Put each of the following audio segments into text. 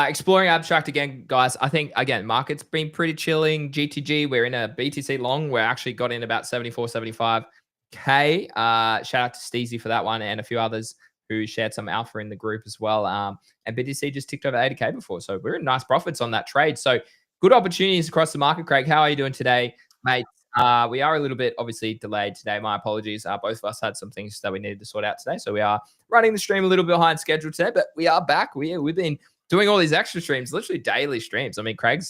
Exploring Abstract again, guys. I think, again, market's been pretty chilling. GTG, we're in a BTC long. We're actually got in about 74, 75K. Shout out to Steezy for that one and a few others who shared some alpha in the group as well. And BTC just ticked over 80K before. So we're in nice profits on that trade. So good opportunities across the market, Craig. How are you doing today, mate? We are a little bit obviously delayed today. My apologies. Both of us had some things that we needed to sort out today. So we are running the stream a little bit behind schedule today, but we are back. We've been doing all these extra streams, literally daily streams. I mean, Craig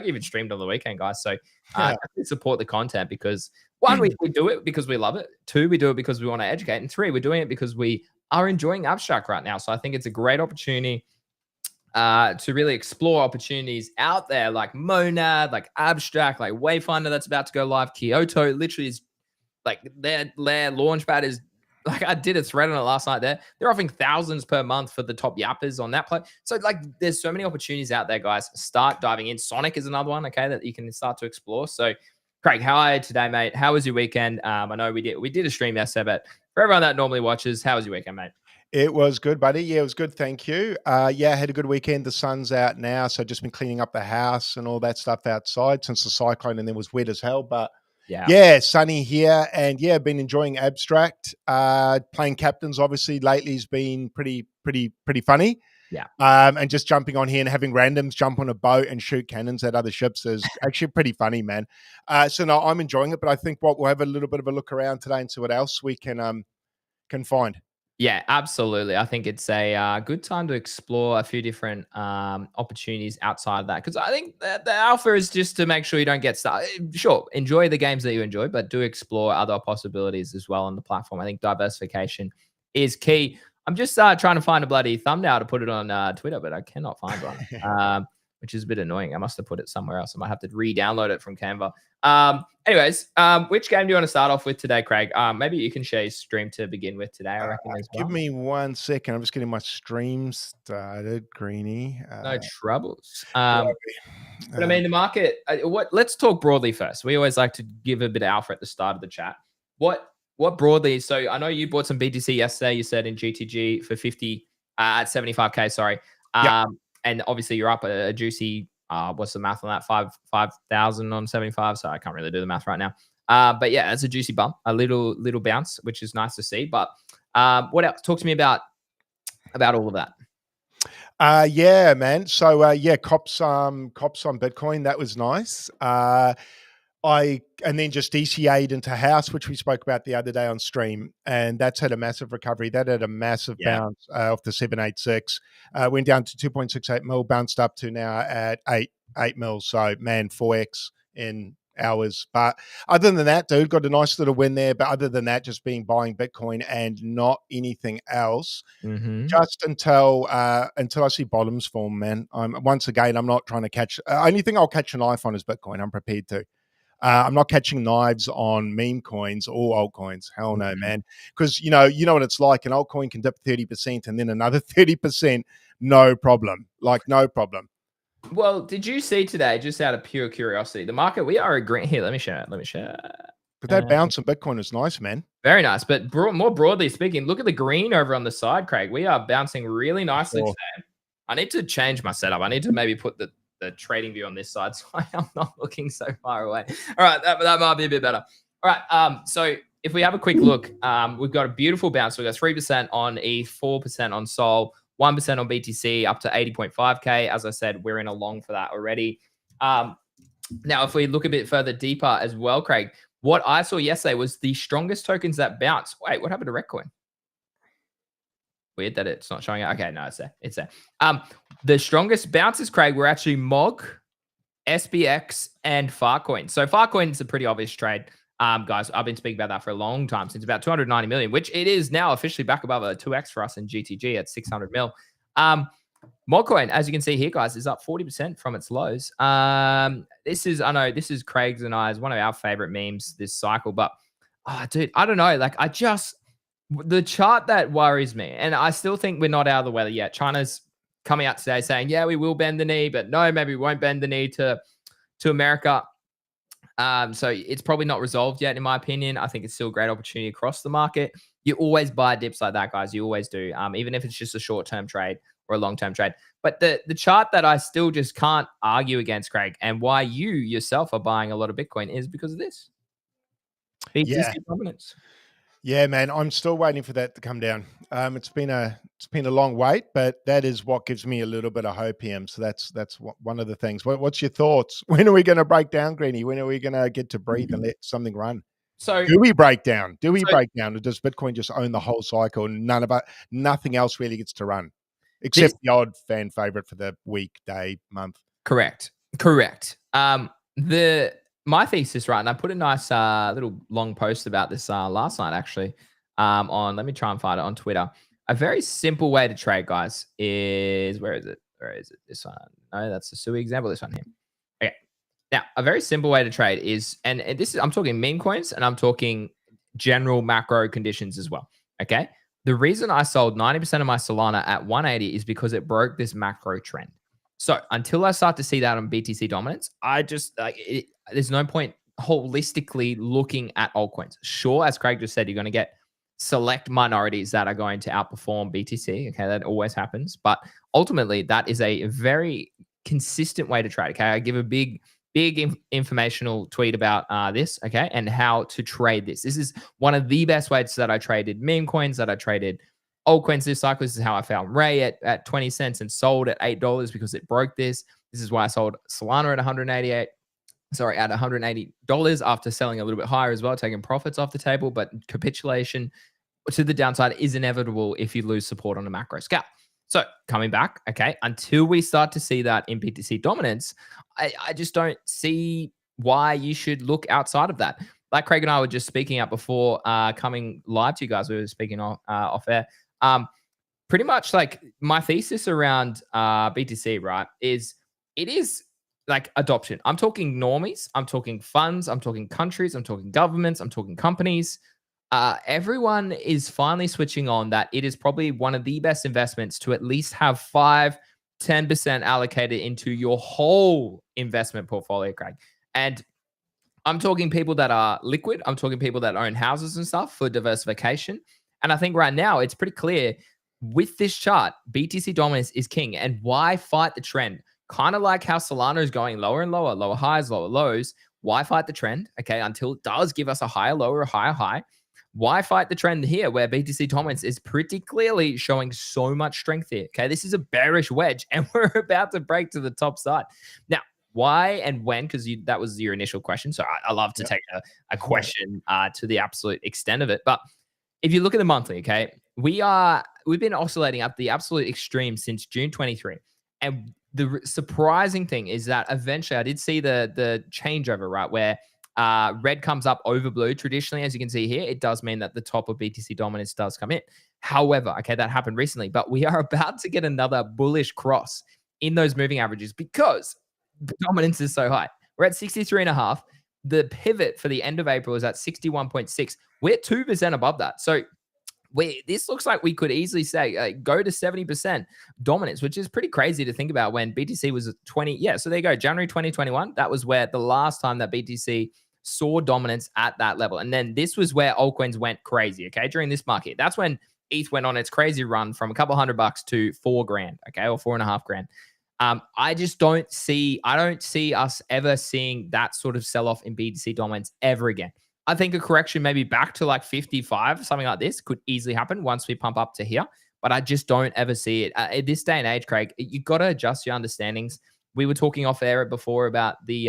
even streamed on the weekend, guys. So definitely support the content because one, we do it because we love it. Two, we do it because we want to educate. And three, we're doing it because we are enjoying Abstract right now. So I think it's a great opportunity to really explore opportunities out there like Monad, like Abstract, like Wayfinder that's about to go live. Kyoto literally is like their launchpad is like, I did a thread on it last night. They're offering thousands per month for the top yappers on that play. So like there's so many opportunities out there, guys. Start diving in. Sonic is another one, okay, that you can start to explore. So Craig, how are you today, mate? How was your weekend? I know we did a stream yesterday, but for everyone that normally watches, how was your weekend, mate? It was good, buddy. Yeah, it was good. Thank you. Yeah, I had a good weekend. The sun's out now, so just been cleaning up the house and all that stuff outside since the cyclone, and then was wet as hell. But yeah, sunny here, and yeah, been enjoying Abstract. Playing captains, obviously, lately has been pretty funny. Yeah. And just jumping on here and having randoms jump on a boat and shoot cannons at other ships is actually pretty funny, man. So no, I'm enjoying it, but I think we'll have a little bit of a look around today and see what else we can find. Yeah, absolutely. I think it's a good time to explore a few different opportunities outside of that because I think that the alpha is just to make sure you don't get stuck. Sure, enjoy the games that you enjoy, but do explore other possibilities as well on the platform. I think diversification is key. I'm just trying to find a bloody thumbnail to put it on Twitter, but I cannot find one, which is a bit annoying. I must have put it somewhere else. I might have to re-download it from Canva. Anyways, which game do you want to start off with today, Craig? Maybe you can share your stream to begin with today, I reckon, as well. Give me 1 second. I'm just getting my stream started, Greenie. No troubles. But I mean, the market, let's talk broadly first. We always like to give a bit of alpha at the start of the chat. What broadly? So I know you bought some BTC yesterday. You said in GTG for 50 at 75K. Sorry. And obviously you're up a juicy. What's the math on that? 5,000 on 75. So I can't really do the math right now. But yeah, it's a juicy bump, a little bounce, which is nice to see. But what else? Talk to me about all of that. Yeah, man. So yeah, cops on Bitcoin. That was nice. And then just DCA'd into house, which we spoke about the other day on stream, and that's had a massive recovery. That had a massive bounce off the 786. Went down to 2.68 mil, bounced up to now at 8 mil. So man, 4x in hours. But other than that, dude, got a nice little win there. But other than that, just buying Bitcoin and not anything else. Just until I see bottoms form, man. Once again, I'm not trying to catch. Only thing I'll catch a knife on is Bitcoin. I'm prepared to. I'm not catching knives on meme coins or altcoins. Hell no, man. Because you know what it's like. An altcoin can dip 30% and then another 30%, no problem. Like no problem. Well, did you see today, just out of pure curiosity, the market, we are agreeing here. Let me share it. But that bounce on Bitcoin is nice, man. Very nice. But more broadly speaking, look at the green over on the side, Craig. We are bouncing really nicely today. I need to change my setup. I need to maybe put the trading view on this side so I'm not looking so far away. All right, that might be a bit better. All right, so if we have a quick look, we've got a beautiful bounce. We've got 3% on ETH, 4% on Sol, 1% on BTC, up to 80.5K. As I said, we're in a long for that already. Now, if we look a bit further deeper as well, Craig, what I saw yesterday was the strongest tokens that bounce. Wait, what happened to Reccoin? Weird that it's not showing it. Okay, no, it's there. The strongest bounces, Craig, were actually MOG, SBX, and Farcoin. So Farcoin is a pretty obvious trade. Guys, I've been speaking about that for a long time, since about 290 million, which it is now officially back above a 2x for us in GTG at 600 mil. MOGcoin, as you can see here, guys, is up 40% from its lows. This is Craig's and I's one of our favorite memes this cycle, but dude, I don't know. Like the chart that worries me, and I still think we're not out of the weather yet. China's coming out today saying, yeah, we will bend the knee, but no, maybe we won't bend the knee to America. So it's probably not resolved yet, in my opinion. I think it's still a great opportunity across the market. You always buy dips like that, guys. You always do. Even if it's just a short-term trade or a long-term trade. But the chart that I still just can't argue against, Craig, and why you yourself are buying a lot of Bitcoin is because of this. BTC dominance. Yeah, man, I'm still waiting for that to come down. It's been a long wait, but that is what gives me a little bit of hope here. So that's one of the things. What's your thoughts? When are we going to break down, Greeny? When are we going to get to breathe and let something run? So do we break down? Or does Bitcoin just own the whole cycle and nothing else really gets to run, except the odd fan favorite for the week, day, month? Correct. My thesis, right, and I put a nice little long post about this last night, actually, let me try and find it on Twitter. A very simple way to trade, guys, is, where is it? This one. No, that's the SUI example. This one here. Okay. Now, a very simple way to trade is, and this is, I'm talking meme coins, and I'm talking general macro conditions as well. Okay. The reason I sold 90% of my Solana at 180 is because it broke this macro trend. So until I start to see that on BTC dominance, I just there's no point holistically looking at altcoins. Sure, as Craig just said, you're going to get select minorities that are going to outperform BTC. Okay, that always happens, but ultimately that is a very consistent way to trade. Okay, I give a big informational tweet about this. Okay, and how to trade this. This is one of the best ways that I traded meme coins, that I traded altcoins this cycle. This is how I found Ray at 20 cents and sold at $8 because it broke this. This is why I sold Solana at at $180 after selling a little bit higher as well, taking profits off the table. But capitulation to the downside is inevitable if you lose support on a macro scale. So coming back, okay, until we start to see that in BTC dominance, I just don't see why you should look outside of that. Like Craig and I were just speaking out before coming live to you guys, we were speaking off air. Pretty much like my thesis around BTC, right, is it is like adoption. I'm talking normies, I'm talking funds, I'm talking countries, I'm talking governments, I'm talking companies. Everyone is finally switching on that it is probably one of the best investments to at least have 5-10% allocated into your whole investment portfolio, Craig. And I'm talking people that are liquid. I'm talking people that own houses and stuff for diversification. And I think right now it's pretty clear with this chart, BTC dominance is king. And why fight the trend? Kind of like how Solana is going lower and lower, lower highs, lower lows. Why fight the trend? Okay, until it does give us a higher low or a higher high. Why fight the trend here where BTC dominance is pretty clearly showing so much strength here? Okay, this is a bearish wedge and we're about to break to the top side. Now, why and when? Because that was your initial question. So I love to take a question to the absolute extent of it. But if you look at the monthly, okay, we've been oscillating at the absolute extreme since June 23. And the surprising thing is that eventually I did see the changeover, right, where red comes up over blue. Traditionally, as you can see here, it does mean that the top of BTC dominance does come in. However, okay, that happened recently, but we are about to get another bullish cross in those moving averages because dominance is so high. We're at 63.5. The pivot for the end of April is at 61.6. We're 2% above that. So this looks like we could easily say go to 70% dominance, which is pretty crazy to think about when BTC was 20. Yeah, so there you go. January 2021, that was where the last time that BTC saw dominance at that level. And then this was where altcoins went crazy, okay, during this market. That's when ETH went on its crazy run from a couple $100 to $4,000, okay, or $4,500. I don't see us ever seeing that sort of sell-off in BTC dominance ever again. I think a correction maybe back to like 55, something like this could easily happen once we pump up to here, but I just don't ever see it. At this day and age, Craig, you got to adjust your understandings. We were talking off air before about the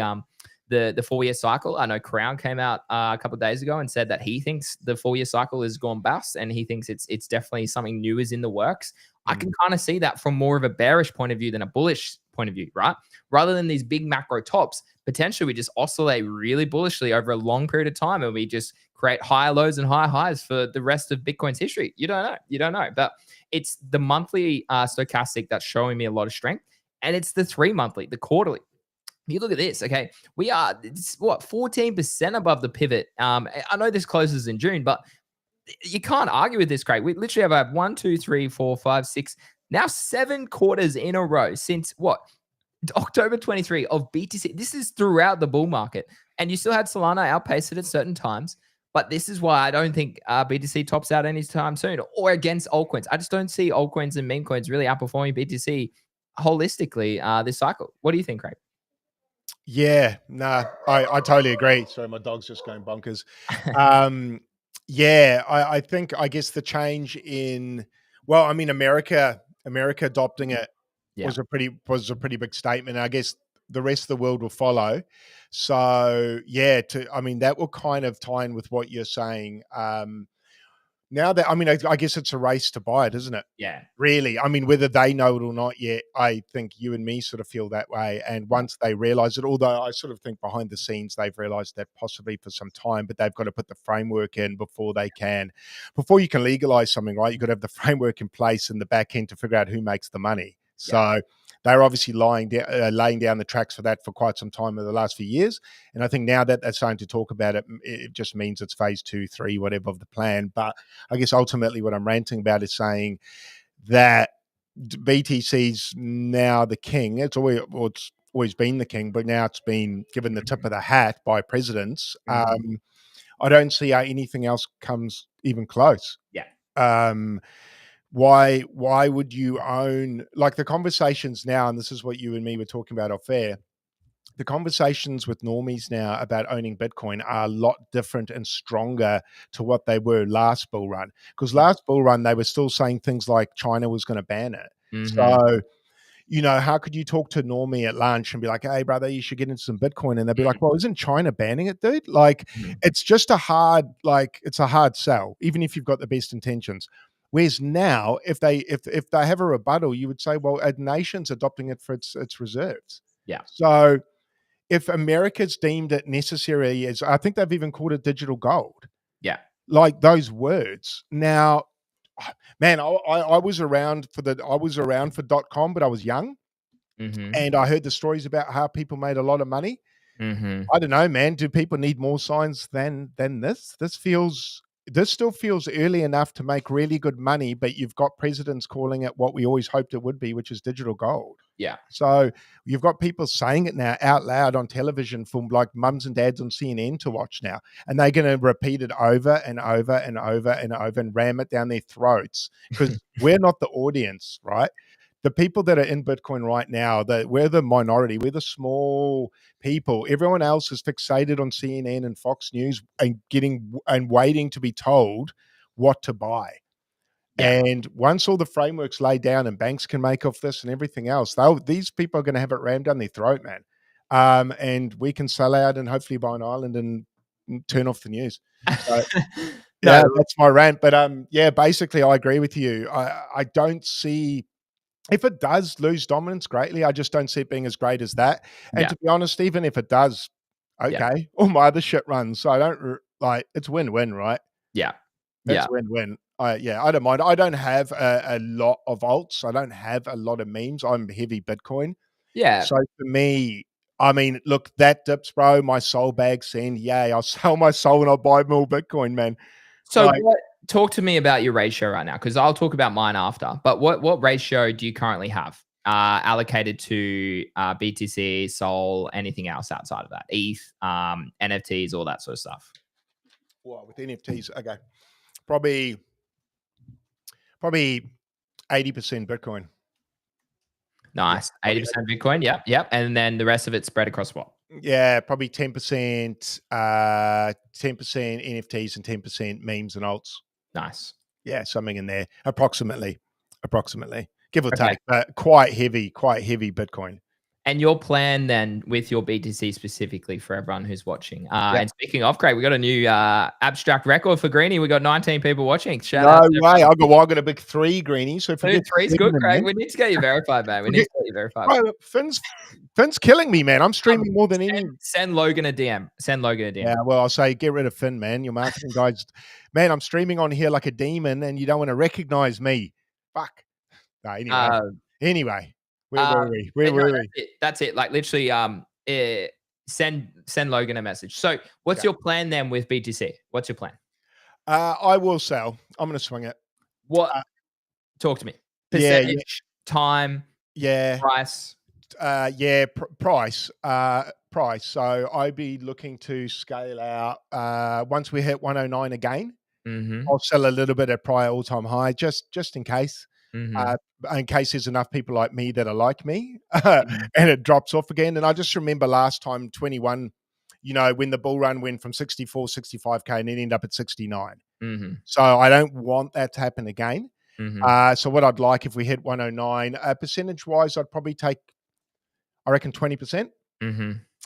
4-year cycle. I know Crown came out a couple of days ago and said that he thinks the 4-year cycle has gone bust, and he thinks it's definitely something new is in the works. I can kind of see that from more of a bearish point of view than a bullish point of view, right? Rather than these big macro tops, potentially we just oscillate really bullishly over a long period of time, and we just create higher lows and higher highs for the rest of Bitcoin's history. You don't know. But it's the monthly stochastic that's showing me a lot of strength, and it's the 3 monthly, the quarterly. You look at this, okay? We are 14% above the pivot. I know this closes in June, but you can't argue with this, Craig. We literally have a 1, 2, 3, 4, 5, 6, now 7 quarters in a row since October 23 of BTC. This is throughout the bull market, and you still had Solana outpace it at certain times. But this is why I don't think BTC tops out anytime soon, or against altcoins. I just don't see altcoins and meme coins really outperforming BTC holistically this cycle. What do you think, Craig? Yeah, nah, I totally agree. Sorry, my dog's just going bonkers. Yeah, I think, I guess the change in, well, I mean, America adopting it was a pretty big statement. I guess the rest of the world will follow. So yeah, I mean, that will kind of tie in with what you're saying. Now that, I mean, I guess it's a race to buy it, isn't it? Yeah. Really. I mean, whether they know it or not yet, I think you and me sort of feel that way. And once they realize it, although I sort of think behind the scenes, they've realized that possibly for some time, but they've got to put the framework in before you can legalize something, right? You've got to have the framework in place in the back end to figure out who makes the money. So they're obviously laying down the tracks for that for quite some time over the last few years. And I think now that they're starting to talk about it, it just means it's phase 2, 3, whatever of the plan. But I guess ultimately what I'm ranting about is saying that BTC's now the king. It's always been the king, but now it's been given the tip of the hat by presidents. I don't see how anything else comes even close. Why would you own, like, the conversations now, and this is what you and me were talking about off air, the conversations with normies now about owning Bitcoin are a lot different and stronger to what they were last bull run. Because last bull run, they were still saying things like China was going to ban it. So, you know, how could you talk to normie at lunch and be like, hey, brother, you should get into some Bitcoin? And they'd be like, well, isn't China banning it, dude? Like, it's just it's a hard sell, even if you've got the best intentions. Whereas now, if they have a rebuttal, you would say, well, a nation's adopting it for its reserves. So if America's deemed it necessary, as I think they've even called it digital gold. Like those words. Now, man, I was around for .com, but I was young. And I heard the stories about how people made a lot of money. I don't know, man. Do people need more signs than this? This still feels early enough to make really good money, but you've got presidents calling it what we always hoped it would be, which is digital gold. So you've got people saying it now out loud on television for like mums and dads on CNN to watch now. And they're going to repeat it over and over and over and over and ram it down their throats because we're not the audience, right? The people that are in Bitcoin right now, we're the minority. We're the small people. Everyone else is fixated on CNN and Fox News and waiting to be told what to buy. And once all the frameworks lay down and banks can make off this and everything else, these people are going to have it rammed down their throat, man. And we can sell out and hopefully buy an island and turn off the news. So, yeah, that's my rant. But yeah, basically, I agree with you. I don't see. If it does lose dominance greatly, I just don't see it being as great as that. And to be honest, even if it does, okay, all my other shit runs. So I don't it's win-win, right? It's win-win. I don't mind. I don't have a lot of alts. I don't have a lot of memes. I'm heavy Bitcoin. So for me, I mean, look, that dips, bro. My soul bag send. Yay, I'll sell my soul and I'll buy more Bitcoin, man. So talk to me about your ratio right now, because I'll talk about mine after. But what ratio do you currently have allocated to BTC, Sol, anything else outside of that? ETH, NFTs, all that sort of stuff. Well, with NFTs, okay, probably 80% Bitcoin. Nice, 80% Bitcoin. Yep. And then the rest of it spread across what? Yeah, probably 10%, 10% NFTs and 10% memes and alts. Nice. Yeah, something in there, approximately, give or take, but quite heavy Bitcoin. And your plan then with your BTC specifically for everyone who's watching. And speaking of, Craig, we got a new abstract record for Greenie. We got 19 people watching. Shout out. No way. I got a big 3, Greenie. So if you get 3's good, Craig. We need to get you verified, man. We need to get you verified. Bro, Finn's killing me, man. I'm streaming more than any. Send Logan a DM. Yeah, well, I'll say get rid of Finn, man. Your marketing guys. Man, I'm streaming on here like a demon and you don't want to recognize me. Fuck. No, anyway. Where were we? That's it. Like literally, send Logan a message. So what's your plan then with BTC? What's your plan? I will sell. I'm going to swing it. What? Talk to me. Percentage, time, price. Price. price. So I'd be looking to scale out once we hit 109 again. I'll sell a little bit at prior all-time high, just in case. In case there's enough people like me that are like me, and it drops off again. And I just remember last time 21, when the bull run went from 64, 65K and then ended up at 69. So I don't want that to happen again. So what I'd like if we hit 109, percentage-wise, I'd probably take, I reckon 20%.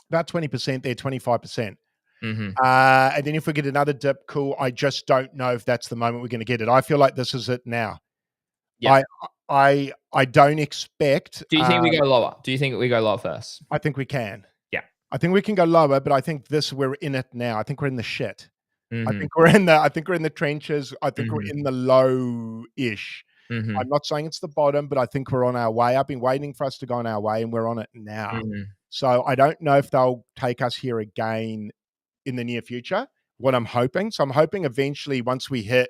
About 20% there, 25%. And then if we get another dip, cool. I just don't know if that's the moment we're going to get it. I feel like this is it now. Yeah. I don't expect. Do you think we go lower? Do you think we go lower first? I think we can. Yeah. I think we can go lower, but I think we're in it now. I think we're in the shit. I think we're in the trenches. I think we're in the low-ish. I'm not saying it's the bottom, but I think we're on our way. I've been waiting for us to go on our way, and we're on it now. So I don't know if they'll take us here again in the near future. What I'm hoping. So I'm hoping eventually once we hit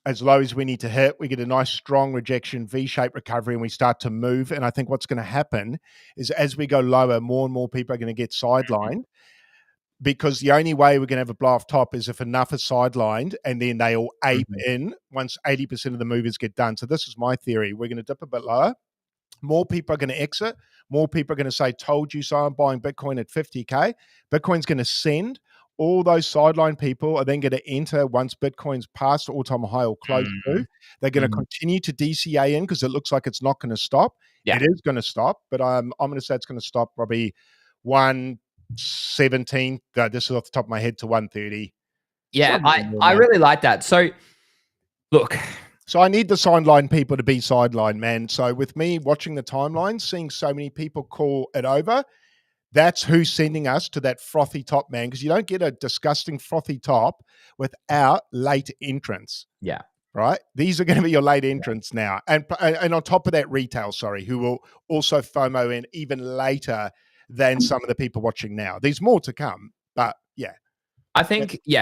as low as we need to hit, we get a nice strong rejection, V-shaped recovery, and we start to move. And I think what's going to happen is as we go lower, more and more people are going to get sidelined. Because the only way we're going to have a blow off top is if enough is sidelined and then they all ape in once 80% of the movers get done. So this is my theory. We're going to dip a bit lower. More people are going to exit. More people are going to say, told you so, I'm buying Bitcoin at 50K. Bitcoin's going to send. All those sideline people are then going to enter once Bitcoin's past all-time high or close to. They're going to continue to DCA in because it looks like it's not going to stop. Yeah. It is going to stop, but I'm going to say it's going to stop probably 117. This is off the top of my head to 130. Yeah, I really like that. So, look. So I need the sideline people to be sideline, man. So with me watching the timeline, seeing so many people call it over, that's who's sending us to that frothy top, man. Because you don't get a disgusting frothy top without late entrants. Yeah. Right? These are going to be your late entrants now. And on top of that, retail, who will also FOMO in even later than some of the people watching now. There's more to come, but yeah. I think you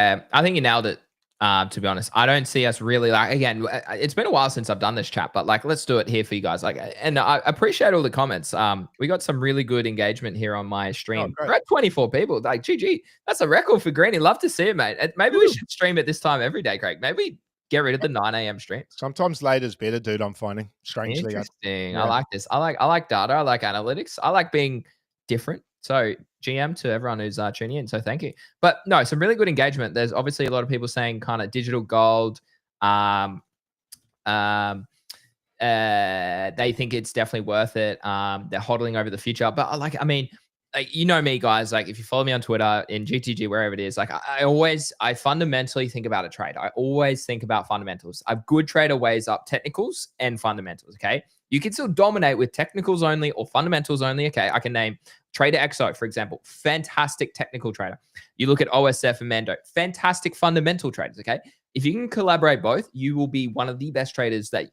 nailed it. To be honest, I don't see us really again, it's been a while since I've done this chat, but let's do it here for you guys. And I appreciate all the comments. We got some really good engagement here on my stream. We're at 24 people. GG. That's a record for Greeny. Love to see it, mate. Maybe we should stream at this time every day, Craig. Maybe get rid of the 9 a.m. streams. Sometimes later's better, dude. I'm finding strangely. Interesting. I like this. I like data. I like analytics. I like being different. So GM to everyone who's tuning in. So thank you. But no, some really good engagement. There's obviously a lot of people saying kind of digital gold. They think it's definitely worth it. They're hodling over the future. But you know me, guys. If you follow me on Twitter, in GTG, wherever it is, I fundamentally think about a trade. I always think about fundamentals. A good trader weighs up technicals and fundamentals. Okay, you can still dominate with technicals only or fundamentals only. Okay, I can name Trader XO, for example, fantastic technical trader. You look at OSF and Mando, fantastic fundamental traders. Okay, if you can collaborate both, you will be one of the best traders that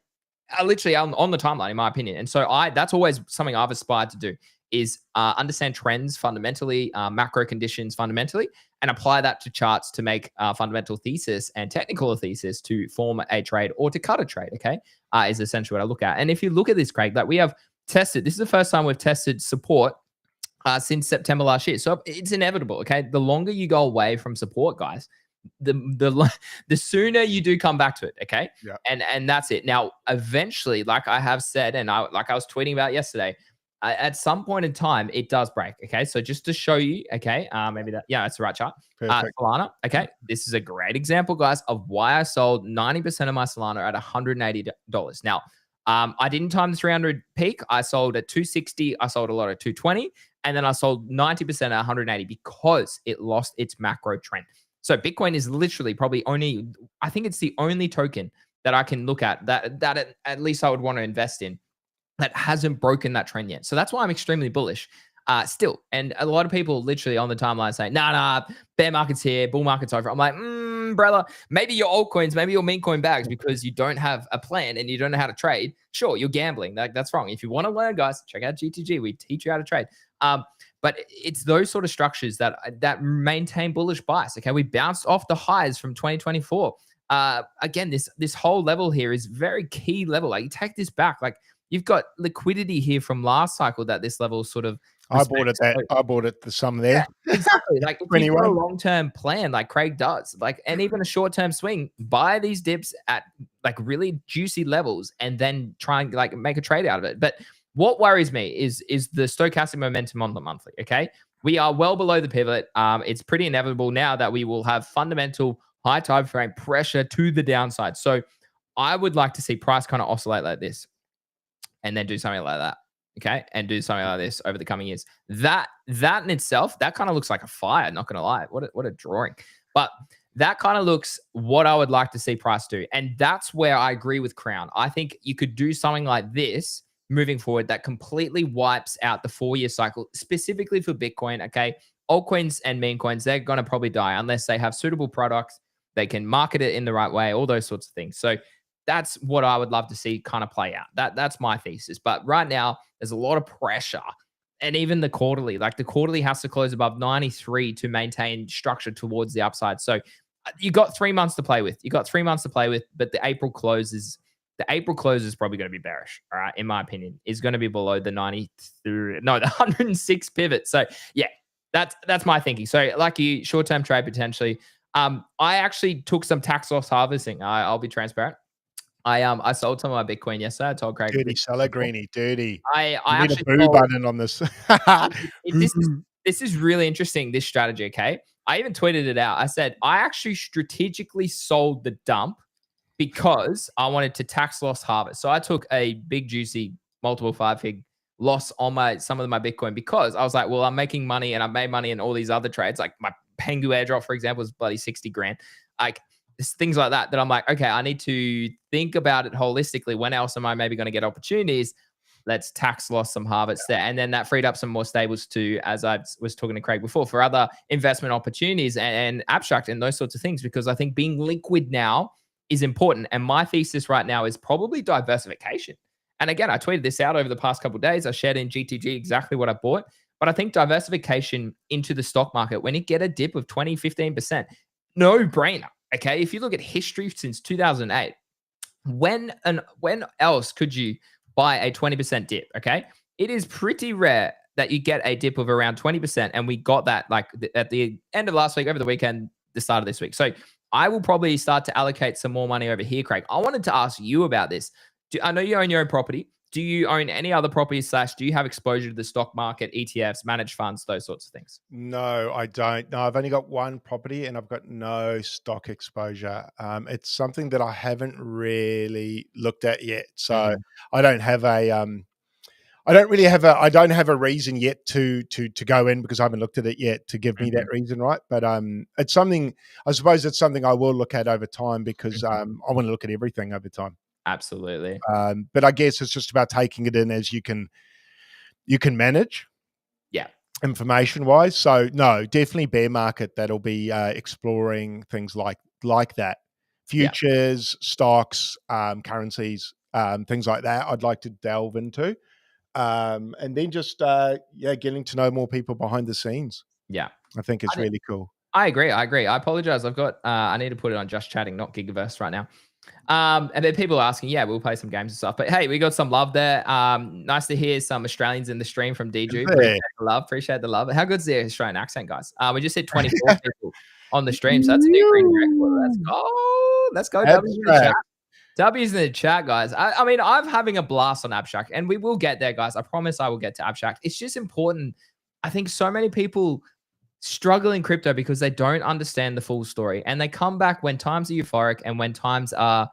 are literally on the timeline, in my opinion. And so that's always something I've aspired to do. Is understand trends fundamentally, macro conditions fundamentally, and apply that to charts to make fundamental thesis and technical thesis to form a trade or to cut a trade, okay, is essentially what I look at. And if you look at this, Craig, we have tested, this is the first time we've tested support since September last year. So it's inevitable, okay? The longer you go away from support, guys, the sooner you do come back to it, okay? Yeah. And that's it. Now, eventually, like I have said, and I was tweeting about yesterday, at some point in time, it does break. Okay, so just to show you, okay, maybe that's the right chart. Solana, okay, this is a great example, guys, of why I sold 90% of my Solana at $180. Now, I didn't time the 300 peak. I sold at 260. I sold a lot at 220, and then I sold 90% at 180 because it lost its macro trend. So Bitcoin is literally probably I think it's the only token that I can look at that at least I would want to invest in that hasn't broken that trend yet. So that's why I'm extremely bullish still. And a lot of people literally on the timeline saying, nah, bear market's here, bull market's over. I'm like, brother, maybe your altcoins, maybe your meme coin bags because you don't have a plan and you don't know how to trade. Sure, you're gambling. That's wrong. If you want to learn, guys, check out GTG. We teach you how to trade. But it's those sort of structures that maintain bullish bias. Okay, we bounced off the highs from 2024. Again, this whole level here is very key level. You take this back, You've got liquidity here from last cycle that this level sort of I bought it respects. I bought it the sum there. Yeah, exactly. Like if you've got a 21. long-term plan, like Craig does, like, and even a short-term swing, buy these dips at like really juicy levels and then try and like make a trade out of it. But what worries me is the stochastic momentum on the monthly. Okay. We are well below the pivot. It's pretty inevitable now that we will have fundamental high time frame pressure to the downside. So I would like to see price kind of oscillate like this and then do something like that. Okay. And do something like this over the coming years. That in itself, that kind of looks like a fire, not gonna lie. What a drawing. But that kind of looks what I would like to see price do. And that's where I agree with Crown. I think you could do something like this moving forward that completely wipes out the 4-year cycle, specifically for Bitcoin. Okay. Altcoins and meme coins, they're gonna probably die unless they have suitable products. They can market it in the right way, all those sorts of things. So that's what I would love to see kind of play out. That's my thesis. But right now, there's a lot of pressure. And even the quarterly, like the quarterly has to close above 93 to maintain structure towards the upside. So you got 3 months to play with. You got 3 months to play with, but the April close is probably going to be bearish. All right, in my opinion, is going to be below the 93, no, the 106 pivot. So yeah, that's my thinking. So like you, short-term trade potentially. I actually took some tax loss harvesting. I'll be transparent. I sold some of my Bitcoin yesterday. I told Craig. Dirty seller, Greeny, dirty. I You need a actually boo sold, button on this. this is really interesting, this strategy. Okay. I even tweeted it out. I said, I actually strategically sold the dump because I wanted to tax loss harvest. So I took a big juicy multiple 5 fig loss on some of my Bitcoin because I was like, well, I'm making money and I've made money in all these other trades. Like my Pengu airdrop, for example, was bloody 60 grand. Like things like that I like, okay, I need to think about it holistically. When else am I maybe going to get opportunities? Let's tax loss some harvest there. And then that freed up some more stables too, as I was talking to Craig before, for other investment opportunities and abstract and those sorts of things, because I think being liquid now is important. And my thesis right now is probably diversification. And again, I tweeted this out over the past couple of days. I shared in GTG exactly what I bought. But I think diversification into the stock market, when it get a dip of 20, 15%, no brainer. Okay. If you look at history since 2008, when else could you buy a 20% dip? Okay. It is pretty rare that you get a dip of around 20%. And we got that like at the end of last week, over the weekend, the start of this week. So I will probably start to allocate some more money over here, Craig. I wanted to ask you about this. I know you own your own property. Do you own any other properties / do you have exposure to the stock market, ETFs, managed funds, those sorts of things? No, I don't. No, I've only got one property and I've got no stock exposure. It's something that I haven't really looked at yet. So I don't have a I don't have a reason yet to go in because I haven't looked at it yet to give me that reason, right? But it's something, I suppose it's something I will look at over time because I want to look at everything over time. Absolutely. But I guess it's just about taking it in as you can manage. Yeah. Information wise. So no, definitely bear market. That'll be exploring things like that. Futures, stocks, currencies, things like that. I'd like to delve into. And then just getting to know more people behind the scenes. Yeah. I think it's really cool. I agree. I apologize. I've got I need to put it on Just Chatting, not Gigaverse right now. And then people are asking, yeah, we'll play some games and stuff. But hey, we got some love there. Nice to hear some Australians in the stream from DG. Appreciate the love. How good's the Australian accent, guys? We just hit 24 people on the stream, so that's a new green record. Let's go. W's in the chat. W's in the chat, guys. I mean, I'm having a blast on Abstract, and we will get there, guys. I promise I will get to Abstract. It's just important. I think so many people struggle in crypto because they don't understand the full story, and they come back when times are euphoric and when times are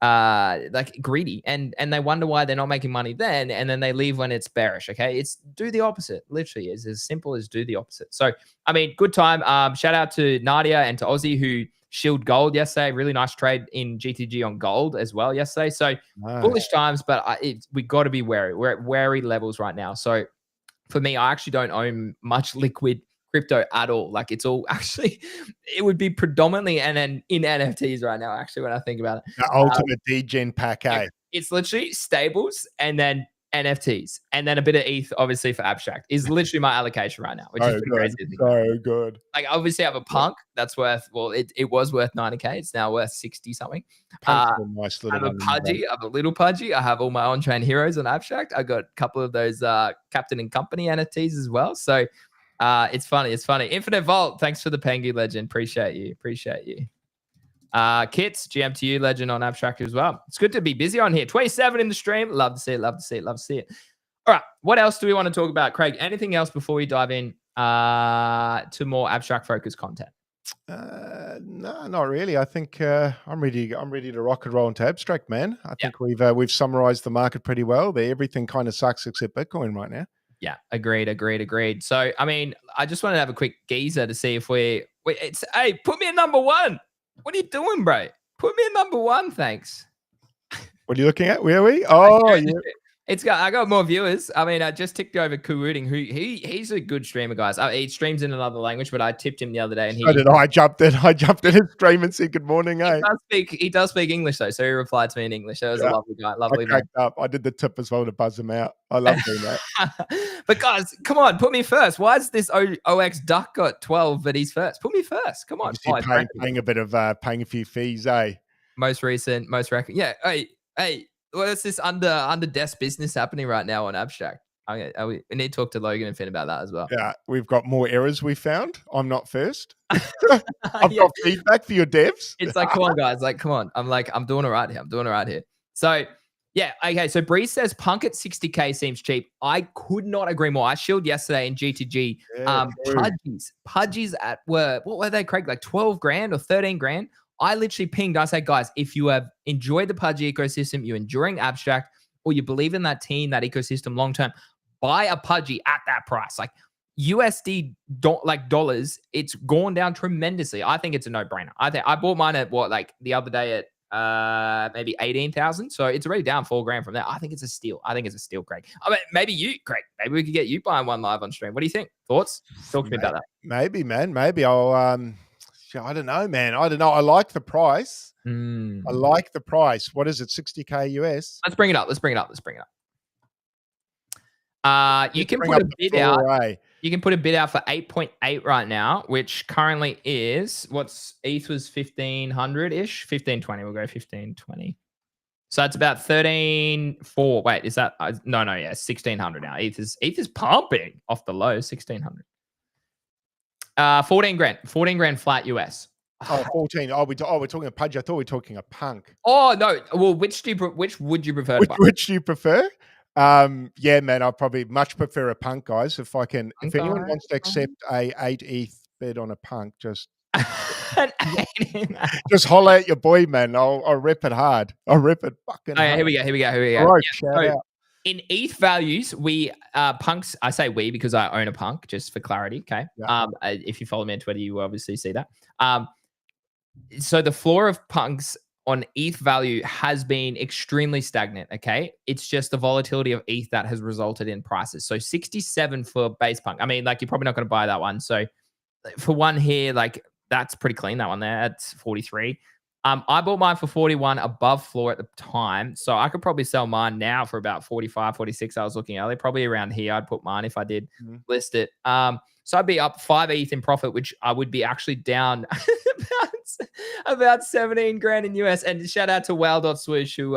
like greedy, and they wonder why they're not making money then, and then they leave when it's bearish. Okay, it's do the opposite. Literally, it's as simple as do the opposite. So, I mean, good time. Shout out to Nadia and to Aussie who shilled gold yesterday. Really nice trade in GTG on gold as well yesterday. So bullish times, but we got to be wary. We're at wary levels right now. So for me, I actually don't own much liquid crypto at all. Like it's all actually, it would be predominantly and then in NFTs right now, actually, when I think about it. The ultimate degen pack, eh? It's literally stables and then NFTs, and then a bit of ETH, obviously, for abstract, is literally my allocation right now, which is pretty crazy to think about. So good. Like, obviously, I have a punk that's worth, well, it was worth 90K. It's now worth 60 something. Punk's a nice little I have a pudgy. I have a little pudgy. I have all my on-chain heroes on abstract. I got a couple of those Captain and Company NFTs as well. So it's funny. It's funny. Infinite Vault, thanks for the Pengu legend. Appreciate you. Appreciate you. Kits, GM to you, legend on abstract as well. It's good to be busy on here. 27 in the stream. Love to see it. Love to see it. Love to see it. All right. What else do we want to talk about, Craig? Anything else before we dive in to more abstract focused content? No, not really. I think I'm ready to rock and roll into abstract, man. I think we've summarized the market pretty well. Everything kind of sucks except Bitcoin right now. Yeah, agreed. So, I mean, I just wanted to have a quick geezer to see if hey, put me at number one. What are you doing, bro? Put me at number one, thanks. What are you looking at? Where are we? Oh, yeah. I got more viewers. I mean, I just ticked over Kuwooting, who he's a good streamer, guys. He streams in another language, but I tipped him the other day, and I jumped in his stream and said good morning. He does speak English though, so he replied to me in English. That was a lovely guy, lovely man. I did the tip as well to buzz him out. I love doing that. But guys, come on, put me first. Why is this OX Duck got 12, but he's first? Put me first. Come on, paying a few fees, eh? Most recent. Yeah. Hey. What is this under desk business happening right now on abstract? We need to talk to Logan and Finn about that as well. Yeah, we've got more errors we found. I'm not first. I've got feedback for your devs. It's like, come on, guys. Like, come on. I'm doing it right here. So, yeah. Okay. So Breeze says punk at 60K seems cheap. I could not agree more. I shilled yesterday in G2G. Pudgies what were they, Craig? Like 12 grand or 13 grand. I literally pinged. I said, guys, if you have enjoyed the Pudgy ecosystem, you're enjoying abstract, or you believe in that team, that ecosystem long term, buy a Pudgy at that price. Like USD dollars, it's gone down tremendously. I think it's a no-brainer. I bought mine at the other day at maybe 18,000. So it's already down 4 grand from there. I think it's a steal. Craig. I mean, maybe we could get you buying one live on stream. What do you think? Thoughts? Talk to me about that. Maybe, man. Maybe I'll I don't know, man. I don't know. I like the price. I like the price. What is it? 60K US? Let's bring it up. You can put a bid out. You can put a bid out for 8.8 right now, which currently is ETH was 1500-ish, 1520. We'll go 1520. So it's about 13.4. Wait, is that no, yeah, 1600 now. ETH is pumping off the low, 1600. 14 grand flat US. Oh, 14. We're talking a Pudge. I thought we were talking a punk. Oh no. Well, which would you prefer? Which do you prefer? Yeah, man, I probably much prefer a punk, guys. If anyone wants to accept a 8 ETH bid on a punk, just holler at your boy, man. I'll rip it hard. I'll rip it fucking hard. Here we go. All right, shout out. In ETH values, we punks. I say we because I own a punk, just for clarity. Okay. Yeah. If you follow me on Twitter, you will obviously see that. So the floor of punks on ETH value has been extremely stagnant. Okay, it's just the volatility of ETH that has resulted in prices. So 67 for base punk. I mean, like you're probably not going to buy that one. So for one here, like that's pretty clean. That one there, that's 43. I bought mine for 41 above floor at the time. So I could probably sell mine now for about 45, 46. I was looking earlier, probably around here. I'd put mine if I did list it. So I'd be up 5 ETH in profit, which I would be actually down about 17 grand in US. And shout out to Wow.Swoosh who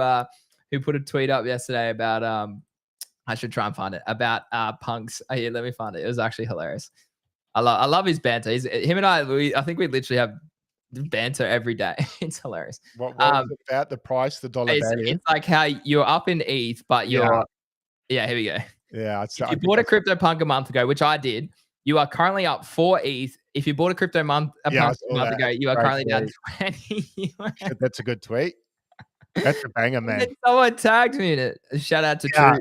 put a tweet up yesterday about, I should try and find it, about punks. Here, let me find it. It was actually hilarious. I love his banter. Him and I think we literally have banter every day. It's hilarious. What is it about the price, the dollar value? It's like how you're up in ETH, but you're here we go. Yeah, if you bought a crypto punk a month ago, which I did, you are currently up 4 ETH. If you bought a crypto punk a month ago, you are currently down 20. That's a good tweet. That's a banger, man. Someone tagged me in it. Shout out to True.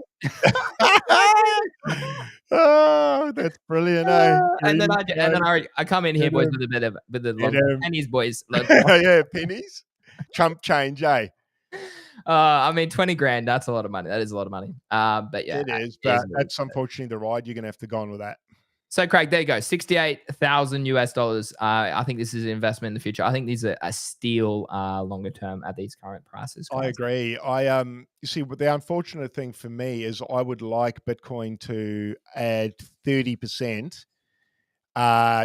Oh, that's brilliant, eh? And then I come in here, boys, with the long pennies, boys. Yeah, pennies, chump change, eh? I mean, 20 grand. That's a lot of money. That is a lot of money. But yeah, it is. But that's unfortunately the ride. You're gonna have to go on with that. So, Craig, there you go. $68,000 US. I think this is an investment in the future. I think these are a steal longer term at these current prices. Guys. I agree. You see, the unfortunate thing for me is I would like Bitcoin to add 30%,